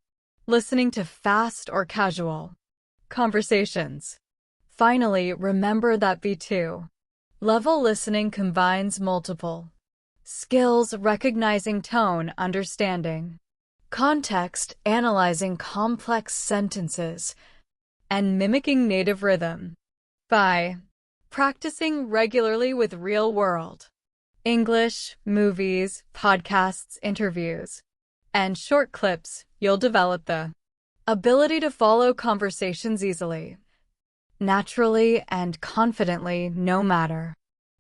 listening to fast or casual conversations. Finally, remember that B2 level listening combines multiple skills: recognizing tone, understanding context, analyzing complex sentences, and mimicking native rhythm. By practicing regularly with real-world English, movies, podcasts, interviews, and short clips, you'll develop the ability to follow conversations easily, naturally, and confidently, no matter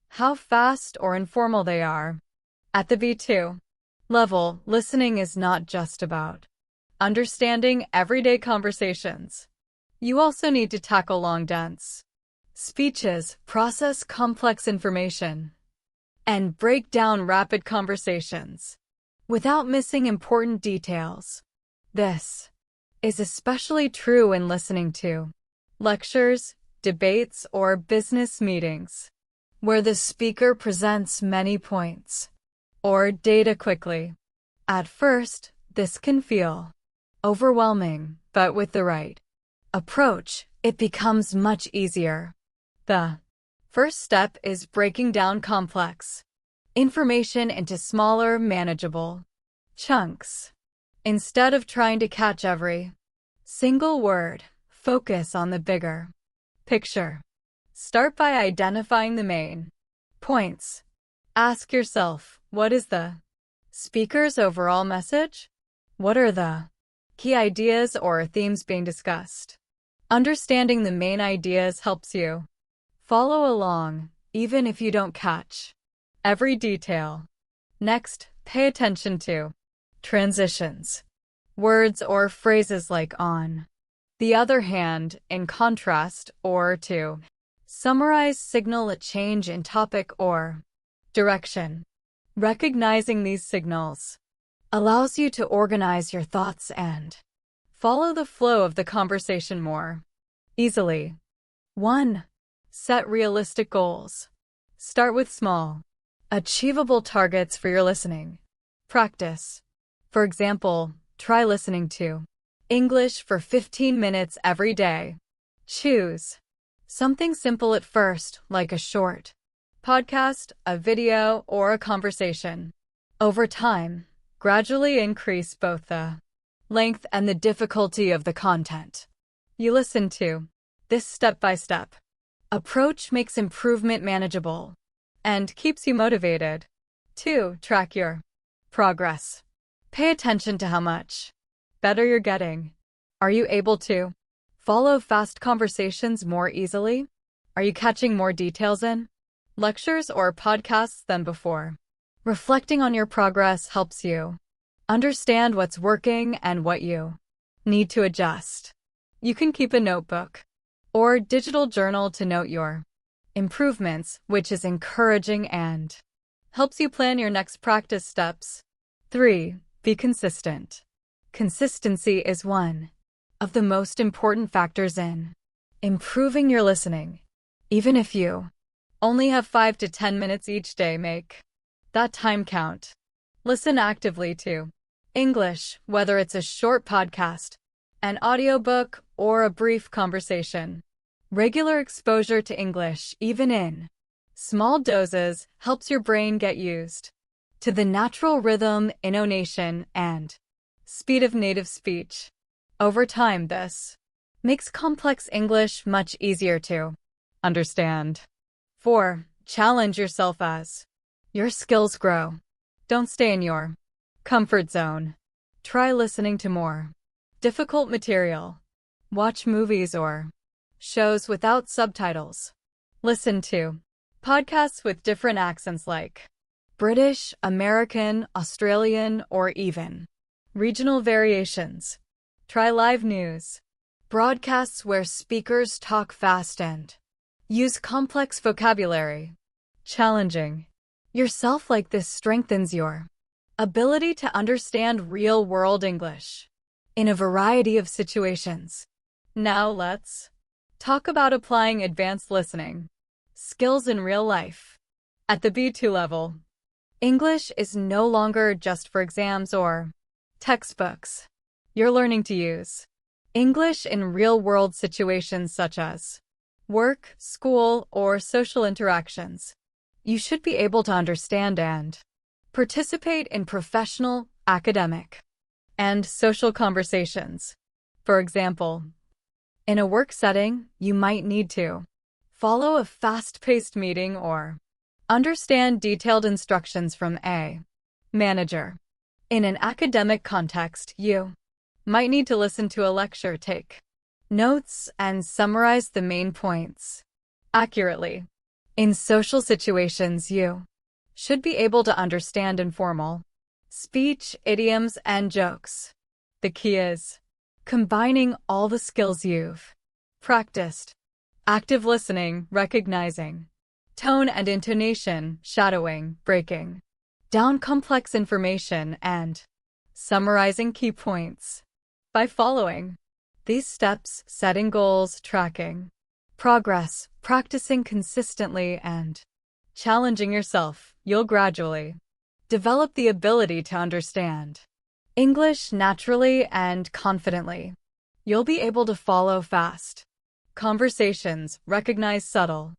how fast or informal they are. At the B2 level, listening is not just about understanding everyday conversations. You also need to tackle long, dense speeches, process complex information, and break down rapid conversations without missing important details. This is especially true when listening to lectures, debates, or business meetings. where the speaker presents many points or data quickly. At first, this can feel overwhelming, but with the right approach, it becomes much easier. The first step is breaking down complex information into smaller, manageable chunks. Instead of trying to catch every single word, focus on the bigger picture. Start by identifying the main points. Ask yourself, what is the speaker's overall message? What are the key ideas or themes being discussed? Understanding the main ideas helps you follow along, even if you don't catch every detail. Next, pay attention to transitions. Words or phrases like on the other hand, in contrast, or to summarize signal a change in topic or direction. Recognizing these signals allows you to organize your thoughts and follow the flow of the conversation more easily. 1. Set realistic goals. Start with small, achievable targets for your listening practice. For example, try listening to English for 15 minutes every day. Choose something simple at first, like a short podcast, a video, or a conversation. Over time, gradually increase both the length and the difficulty of the content you listen to. This step-by-step approach makes improvement manageable and keeps you motivated. 2. Track your progress. Pay attention to how much better you're getting. Are you able to follow fast conversations more easily? Are you catching more details in lectures or podcasts than before? Reflecting on your progress helps you understand what's working and what you need to adjust. You can keep a notebook or digital journal to note your improvements, which is encouraging and helps you plan your next practice steps. 3. Be consistent. Consistency is one of the most important factors in improving your listening. Even if you only have 5 to 10 minutes each day, make that time count. Listen actively to English, whether it's a short podcast, an audiobook, or a brief conversation. Regular exposure to English, even in small doses, helps your brain get used to the natural rhythm, intonation, and speed of native speech. Over time, this makes complex English much easier to understand. 4. Challenge yourself as your skills grow. Don't stay in your comfort zone. Try listening to more difficult material. Watch movies or shows without subtitles. Listen to podcasts with different accents like British, American, Australian, or even regional variations. Try live news broadcasts where speakers talk fast and use complex vocabulary. Challenging yourself like this strengthens your ability to understand real-world English in a variety of situations. Now let's talk about applying advanced listening skills in real life. At the B2 level, English is no longer just for exams or textbooks. You're learning to use English in real-world situations such as work, school, or social interactions. You should be able to understand and participate in professional, academic, and social conversations. For example, in a work setting, you might need to follow a fast-paced meeting or understand detailed instructions from a manager. In an academic context, you might need to listen to a lecture, take notes, and summarize the main points accurately. In social situations, you should be able to understand informal speech, idioms, and jokes. The key is combining all the skills you've practiced: active listening, recognizing tone and intonation, shadowing, breaking down complex information, and summarizing key points. By following these steps, setting goals, tracking progress, practicing consistently, and Challenging yourself, you'll gradually develop the ability to understand English naturally and confidently. You'll be able to follow fast conversations, recognize subtle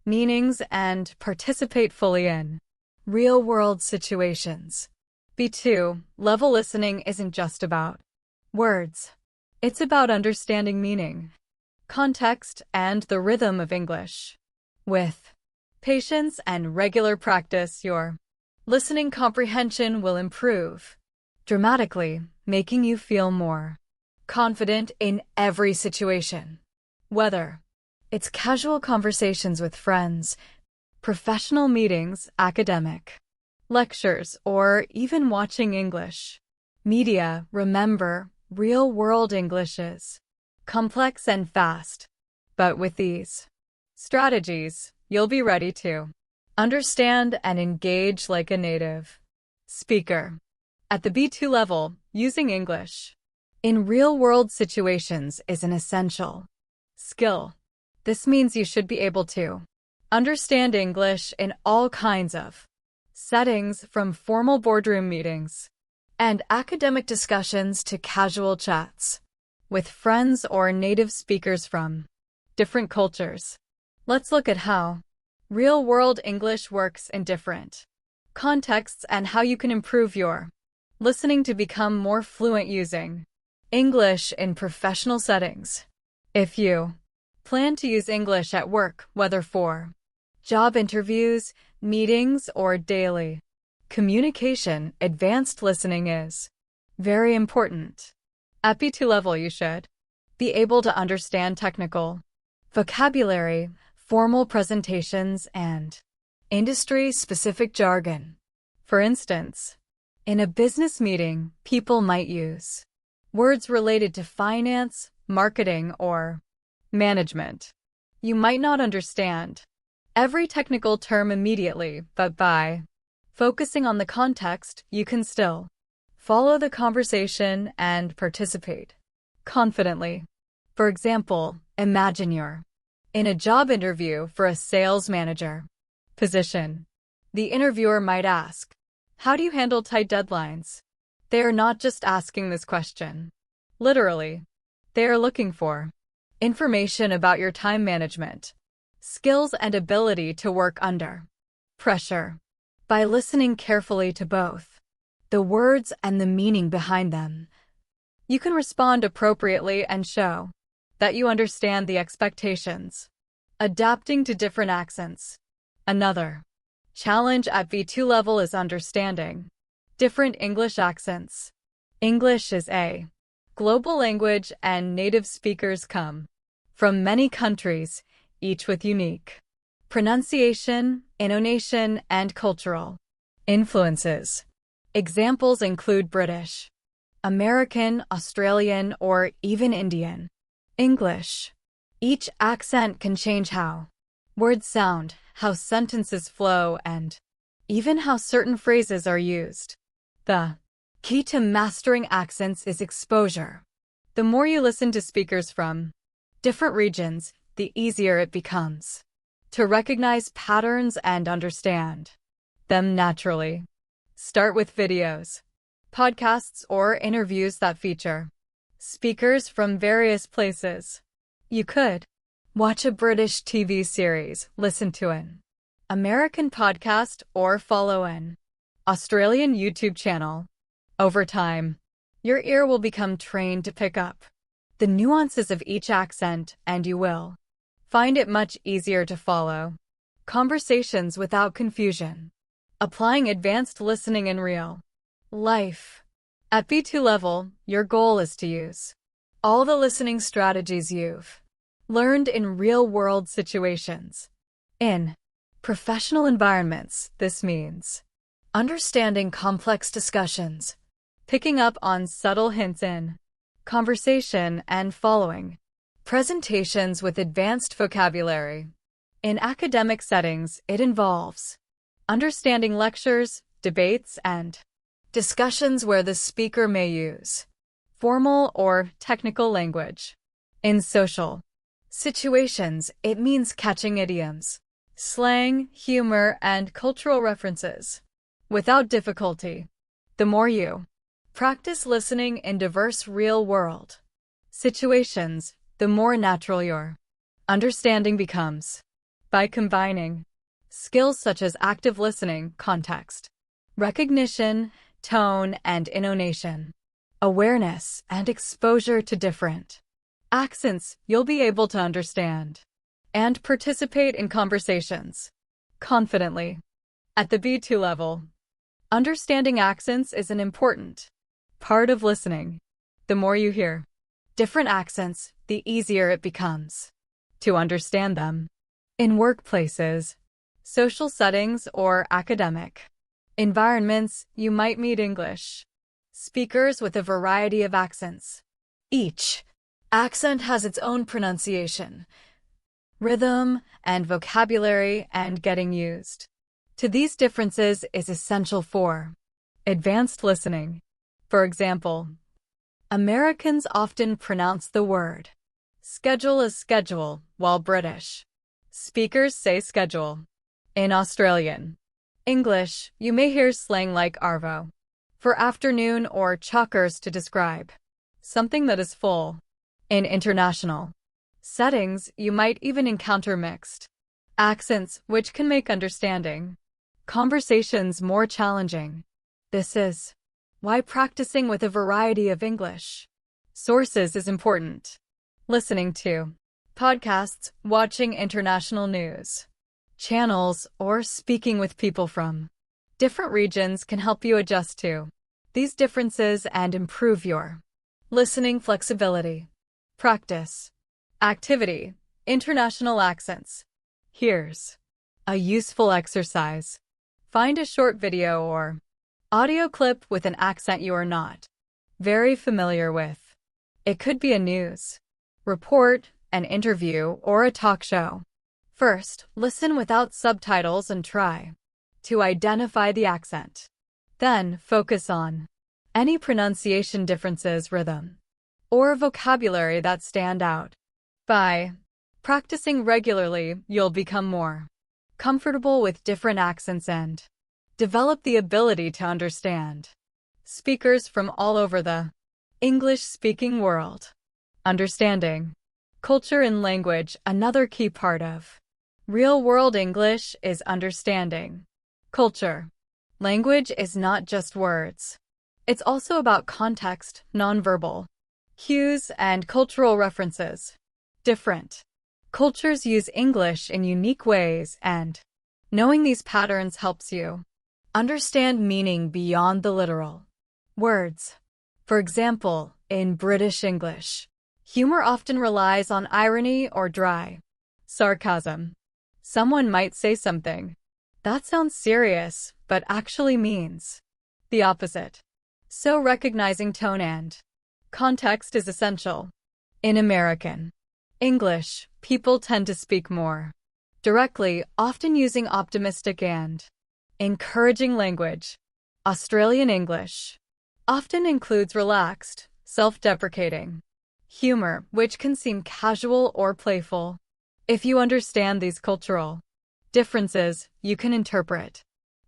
meanings, and participate fully in real-world situations. B2 level listening isn't just about words. It's about understanding meaning, context, and the rhythm of English. With patience and regular practice, your listening comprehension will improve dramatically, making you feel more confident in every situation. Whether it's casual conversations with friends, professional meetings, academic lectures, or even watching English media, remember, real-world English is complex and fast. But with these strategies, you'll be ready to understand and engage like a native speaker. At the B2 level, using English in real-world situations is an essential skill. This means you should be able to understand English in all kinds of settings, from formal boardroom meetings and academic discussions to casual chats with friends or native speakers from different cultures. Let's look at how real-world English works in different contexts and how you can improve your listening to become more fluent using English in professional settings. If you plan to use English at work, whether for job interviews, meetings, or daily communication, advanced listening is very important. At B2 level, you should be able to understand technical vocabulary, formal presentations, and industry-specific jargon. For instance, in a business meeting, people might use words related to finance, marketing, or management. You might not understand every technical term immediately, but by focusing on the context, you can still follow the conversation and participate confidently. For example, imagine you're in a job interview for a sales manager position. The interviewer might ask, "How do you handle tight deadlines?" They are not just asking this question. Literally, they are looking for information about your time management, skills, and ability to work under pressure. By listening carefully to both the words and the meaning behind them, you can respond appropriately and show that you understand the expectations. Adapting to different accents. Another challenge at B2 level is understanding different English accents. English is a global language, and native speakers come from many countries, each with unique pronunciation, intonation, and cultural influences. Examples include British, American, Australian, or even Indian English. Each accent can change how words sound, how sentences flow, and even how certain phrases are used. The key to mastering accents is exposure. The more you listen to speakers from different regions, the easier it becomes to recognize patterns and understand them naturally. Start with videos, podcasts, or interviews that feature speakers from various places. You could watch a British TV series, listen to an American podcast, or follow an Australian YouTube channel. Over time, your ear will become trained to pick up the nuances of each accent, and you will find it much easier to follow conversations without confusion. Applying advanced listening in real life. At B2 level, your goal is to use all the listening strategies you've learned in real-world situations. In professional environments, this means understanding complex discussions, picking up on subtle hints in conversation, and following presentations with advanced vocabulary. In academic settings, it involves understanding lectures, debates, and discussions where the speaker may use formal or technical language. In social situations, it means catching idioms, slang, humor, and cultural references without difficulty. The more you practice listening in diverse real-world situations, the more natural your understanding becomes. By combining skills such as active listening, context recognition, tone and intonation, awareness, and exposure to different accents, you'll be able to understand and participate in conversations confidently. At the B2 level, understanding accents is an important part of listening. The more you hear different accents, the easier it becomes to understand them. In workplaces, social settings, or academic environments, you might meet English speakers with a variety of accents. Each accent has its own pronunciation, rhythm, and vocabulary, and getting used to these differences is essential for advanced listening. For example, Americans often pronounce the word schedule as schedule, while British speakers say schedule. In Australian English, you may hear slang like arvo for afternoon or chockers to describe something that is full. In international settings, you might even encounter mixed accents, which can make understanding conversations more challenging. This is why practicing with a variety of English sources is important. Listening to podcasts, watching international news channels, or speaking with people from different regions can help you adjust to these differences and improve your listening flexibility. Practice activity, international accents. Here's a useful exercise. Find a short video or audio clip with an accent you are not very familiar with. It could be a news report, an interview, or a talk show. First, listen without subtitles and try to identify the accent. Then, focus on any pronunciation differences, rhythm, or vocabulary that stand out. By practicing regularly, you'll become more comfortable with different accents and develop the ability to understand speakers from all over the English-speaking world. Understanding culture and language. Another key part of real-world English is understanding culture. Language is not just words. It's also about context, nonverbal cues, and cultural references. Different cultures use English in unique ways, and knowing these patterns helps you understand meaning beyond the literal words. For example, in British English, humor often relies on irony or dry sarcasm. Someone might say something that sounds serious, but actually means the opposite. So recognizing tone and context is essential. In American English, people tend to speak more directly, often using optimistic and encouraging language. Australian English often includes relaxed, self-deprecating humor, which can seem casual or playful. If you understand these cultural differences, you can interpret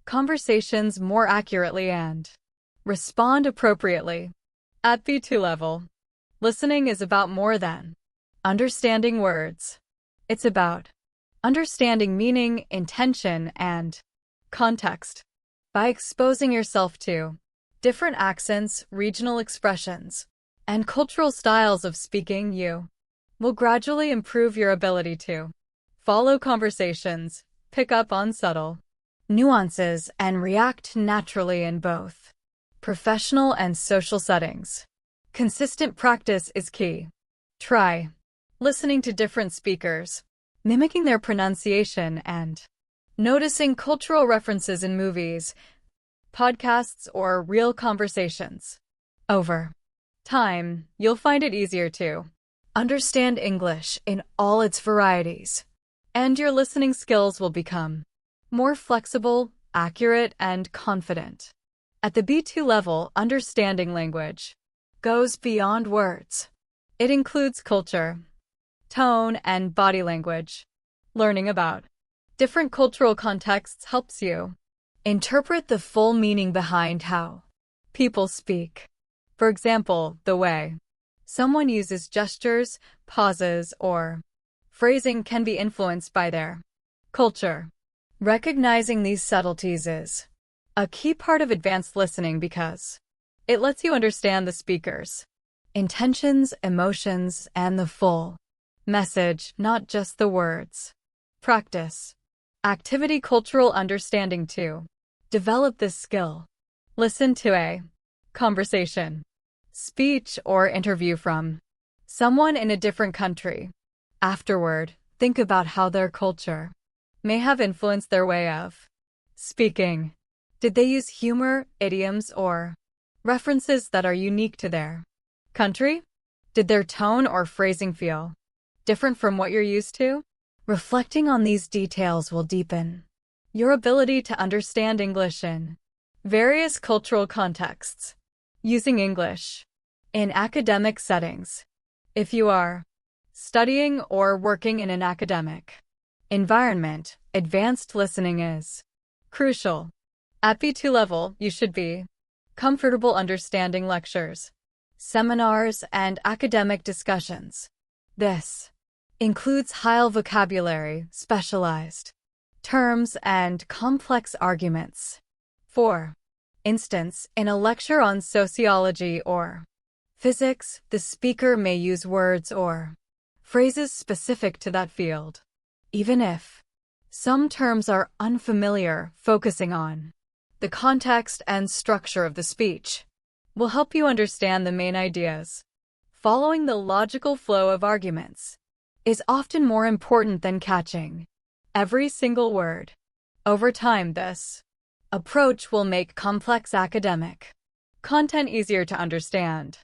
conversations more accurately and respond appropriately. At B2 level, listening is about more than understanding words. It's about understanding meaning, intention, and context. By exposing yourself to different accents, regional expressions, and cultural styles of speaking, you will gradually improve your ability to follow conversations, pick up on subtle nuances, and react naturally in both professional and social settings. Consistent practice is key. Try listening to different speakers, mimicking their pronunciation, and noticing cultural references in movies, podcasts, or real conversations. Over time, you'll find it easier to understand English in all its varieties, and your listening skills will become more flexible, accurate, and confident. At the B2 level, understanding language goes beyond words. It includes culture, tone, and body language. Learning about Different cultural contexts helps you interpret the full meaning behind how people speak. For example, the way someone uses gestures, pauses, or phrasing can be influenced by their culture. Recognizing these subtleties is a key part of advanced listening because it lets you understand the speaker's intentions, emotions, and the full message, not just the words. Practice. Activity cultural understanding to develop this skill. Listen to a conversation, speech, or interview from someone in a different country. Afterward, think about how their culture may have influenced their way of speaking. Did they use humor, idioms, or references that are unique to their country? Did their tone or phrasing feel different from what you're used to? Reflecting on these details will deepen your ability to understand English in various cultural contexts. Using English in academic settings. If you are studying or working in an academic environment, advanced listening is crucial. At B2 level, you should be comfortable understanding lectures, seminars, and academic discussions. This includes high vocabulary, specialized terms, and complex arguments. For instance, in a lecture on sociology or physics, the speaker may use words or phrases specific to that field. Even if some terms are unfamiliar, focusing on the context and structure of the speech will help you understand the main ideas. Following the logical flow of arguments is often more important than catching every single word. Over time, this approach will make complex academic content easier to understand.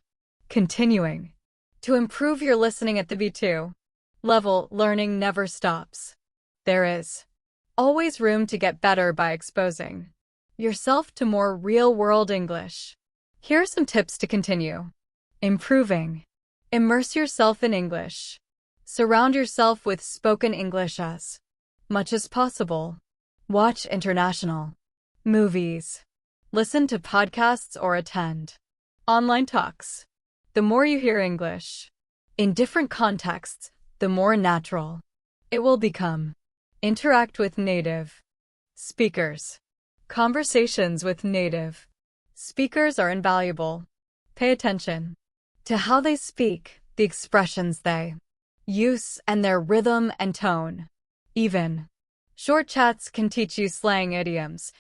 Continuing to improve your listening at the B2 level, learning never stops. There is always room to get better by exposing yourself to more real-world English. Here are some tips to continue improving. Immerse yourself in English. Surround yourself with spoken English as much as possible. Watch international movies. Listen to podcasts or attend online talks. The more you hear English in different contexts, the more natural it will become. Interact with native speakers. Conversations with native speakers are invaluable. Pay attention to how they speak, the expressions they use, and their rhythm and tone. Even short chats can teach you slang, idioms,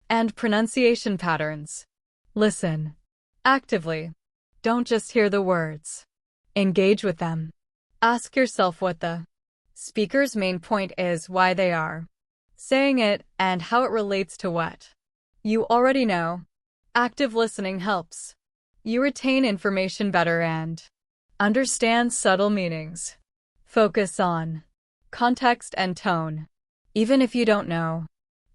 and pronunciation patterns. Listen actively. Don't just hear the words. Engage with them. Ask yourself what the speaker's main point is, why they are saying it, and how it relates to what you already know. Active listening helps you retain information better and understand subtle meanings. Focus on context and tone. Even if you don't know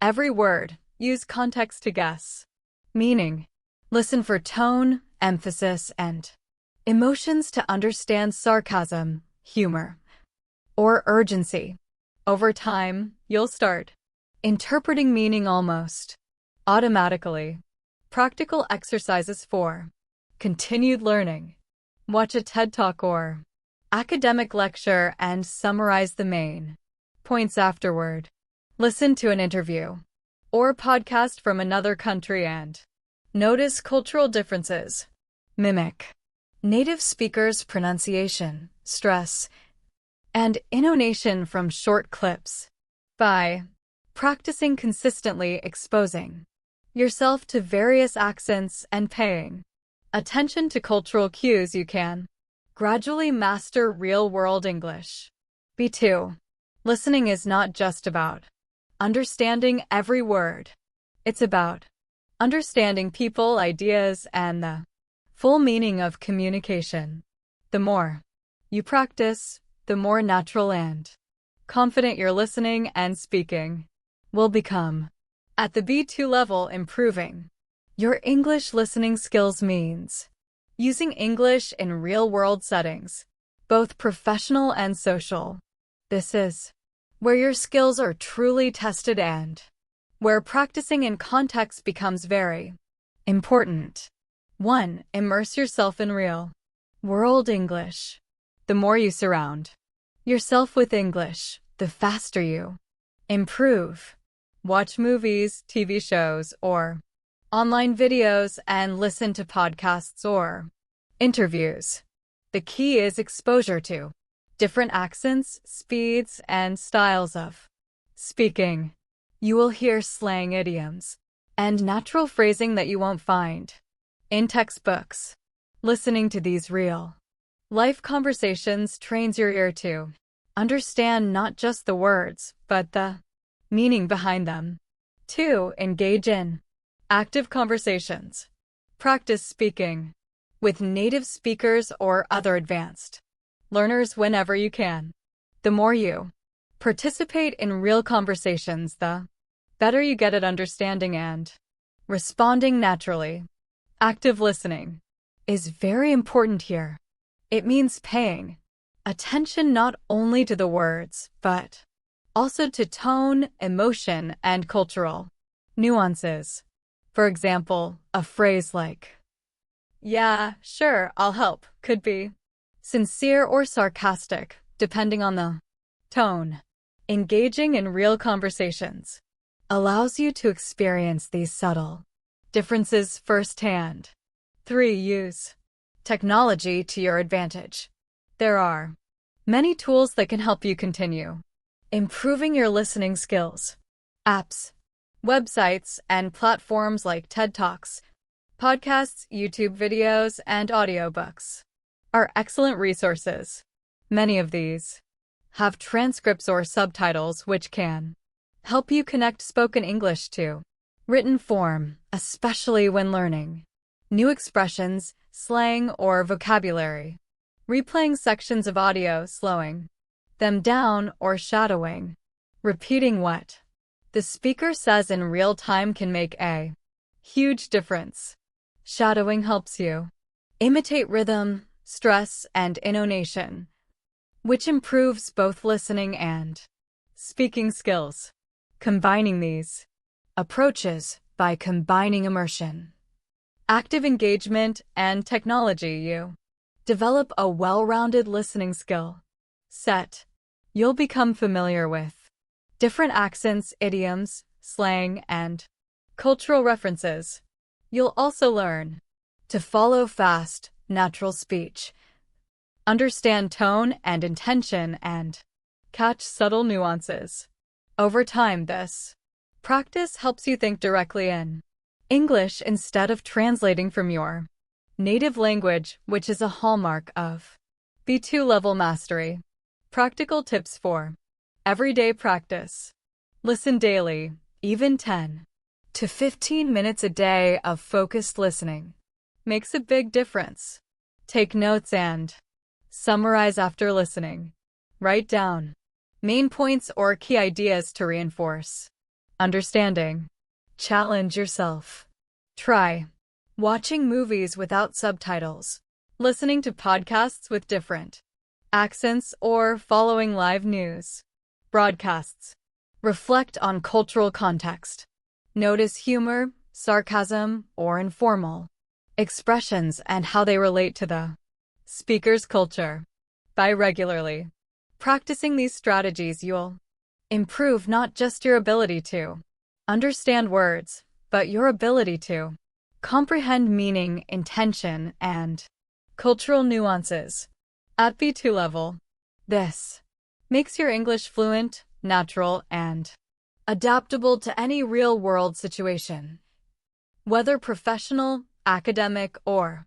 every word, use context to guess meaning. Listen for tone, emphasis, and emotions to understand sarcasm, humor, or urgency. Over time, you'll start interpreting meaning almost automatically. Practical exercises for continued learning. Watch a TED Talk or academic lecture and summarize the main points afterward. Listen to an interview or podcast from another country and notice cultural differences. Mimic native speakers' pronunciation, stress, and intonation from short clips. By practicing consistently, exposing yourself to various accents, and paying attention to cultural cues, you can gradually master real-world English. B2. Listening is not just about understanding every word. It's about understanding people, ideas, and the full meaning of communication. The more you practice, the more natural and confident your listening and speaking will become. At the B2 level, improving your English listening skills means using English in real-world settings, both professional and social. This is where your skills are truly tested and where practicing in context becomes very important. 1. Immerse yourself in real world English. The more you surround yourself with English, the faster you improve. Watch movies, TV shows, or online videos and listen to podcasts or interviews. The key is exposure to different accents, speeds, and styles of speaking. You will hear slang idioms and natural phrasing that you won't find in textbooks. Listening to these real life conversations trains your ear to understand not just the words, but the meaning behind them. 2. Engage in active conversations. Practice speaking with native speakers or other advanced learners whenever you can. The more you participate in real conversations, the better you get at understanding and responding naturally. Active listening is very important here. It means paying attention not only to the words, but also to tone, emotion, and cultural nuances. For example, a phrase like, "Yeah, sure, I'll help," could be sincere or sarcastic, depending on the tone. Engaging in real conversations allows you to experience these subtle differences firsthand. 3. Use technology to your advantage. There are many tools that can help you continue improving your listening skills. Apps, websites, and platforms like TED Talks, podcasts, YouTube videos, and audiobooks are excellent resources. Many of these have transcripts or subtitles which can help you connect spoken English to written form, especially when learning new expressions, slang, or vocabulary. Replaying sections of audio, slowing them down, or shadowing, repeating what the speaker says in real time can make a huge difference. Shadowing helps you imitate rhythm, stress, and intonation, which improves both listening and speaking skills. Combining these approaches by combining immersion, active engagement, and technology, you develop a well-rounded listening skill set. You'll become familiar with different accents, idioms, slang, and cultural references. You'll also learn to follow fast, natural speech, understand tone and intention, and catch subtle nuances. Over time, this practice helps you think directly in English instead of translating from your native language, which is a hallmark of B2 level mastery. Practical tips for everyday practice. Listen daily, even 10 to 15 minutes a day of focused listening makes a big difference. Take notes and summarize after listening. Write down main points or key ideas to reinforce understanding. Challenge yourself. Try watching movies without subtitles, listening to podcasts with different accents, or following live news broadcasts. Reflect on cultural context. Notice humor, sarcasm, or informal expressions and how they relate to the speaker's culture. By regularly practicing these strategies, you'll improve not just your ability to understand words, but your ability to comprehend meaning, intention, and cultural nuances. At B2 level, this makes your English fluent, natural, and adaptable to any real-world situation, whether professional, academic, or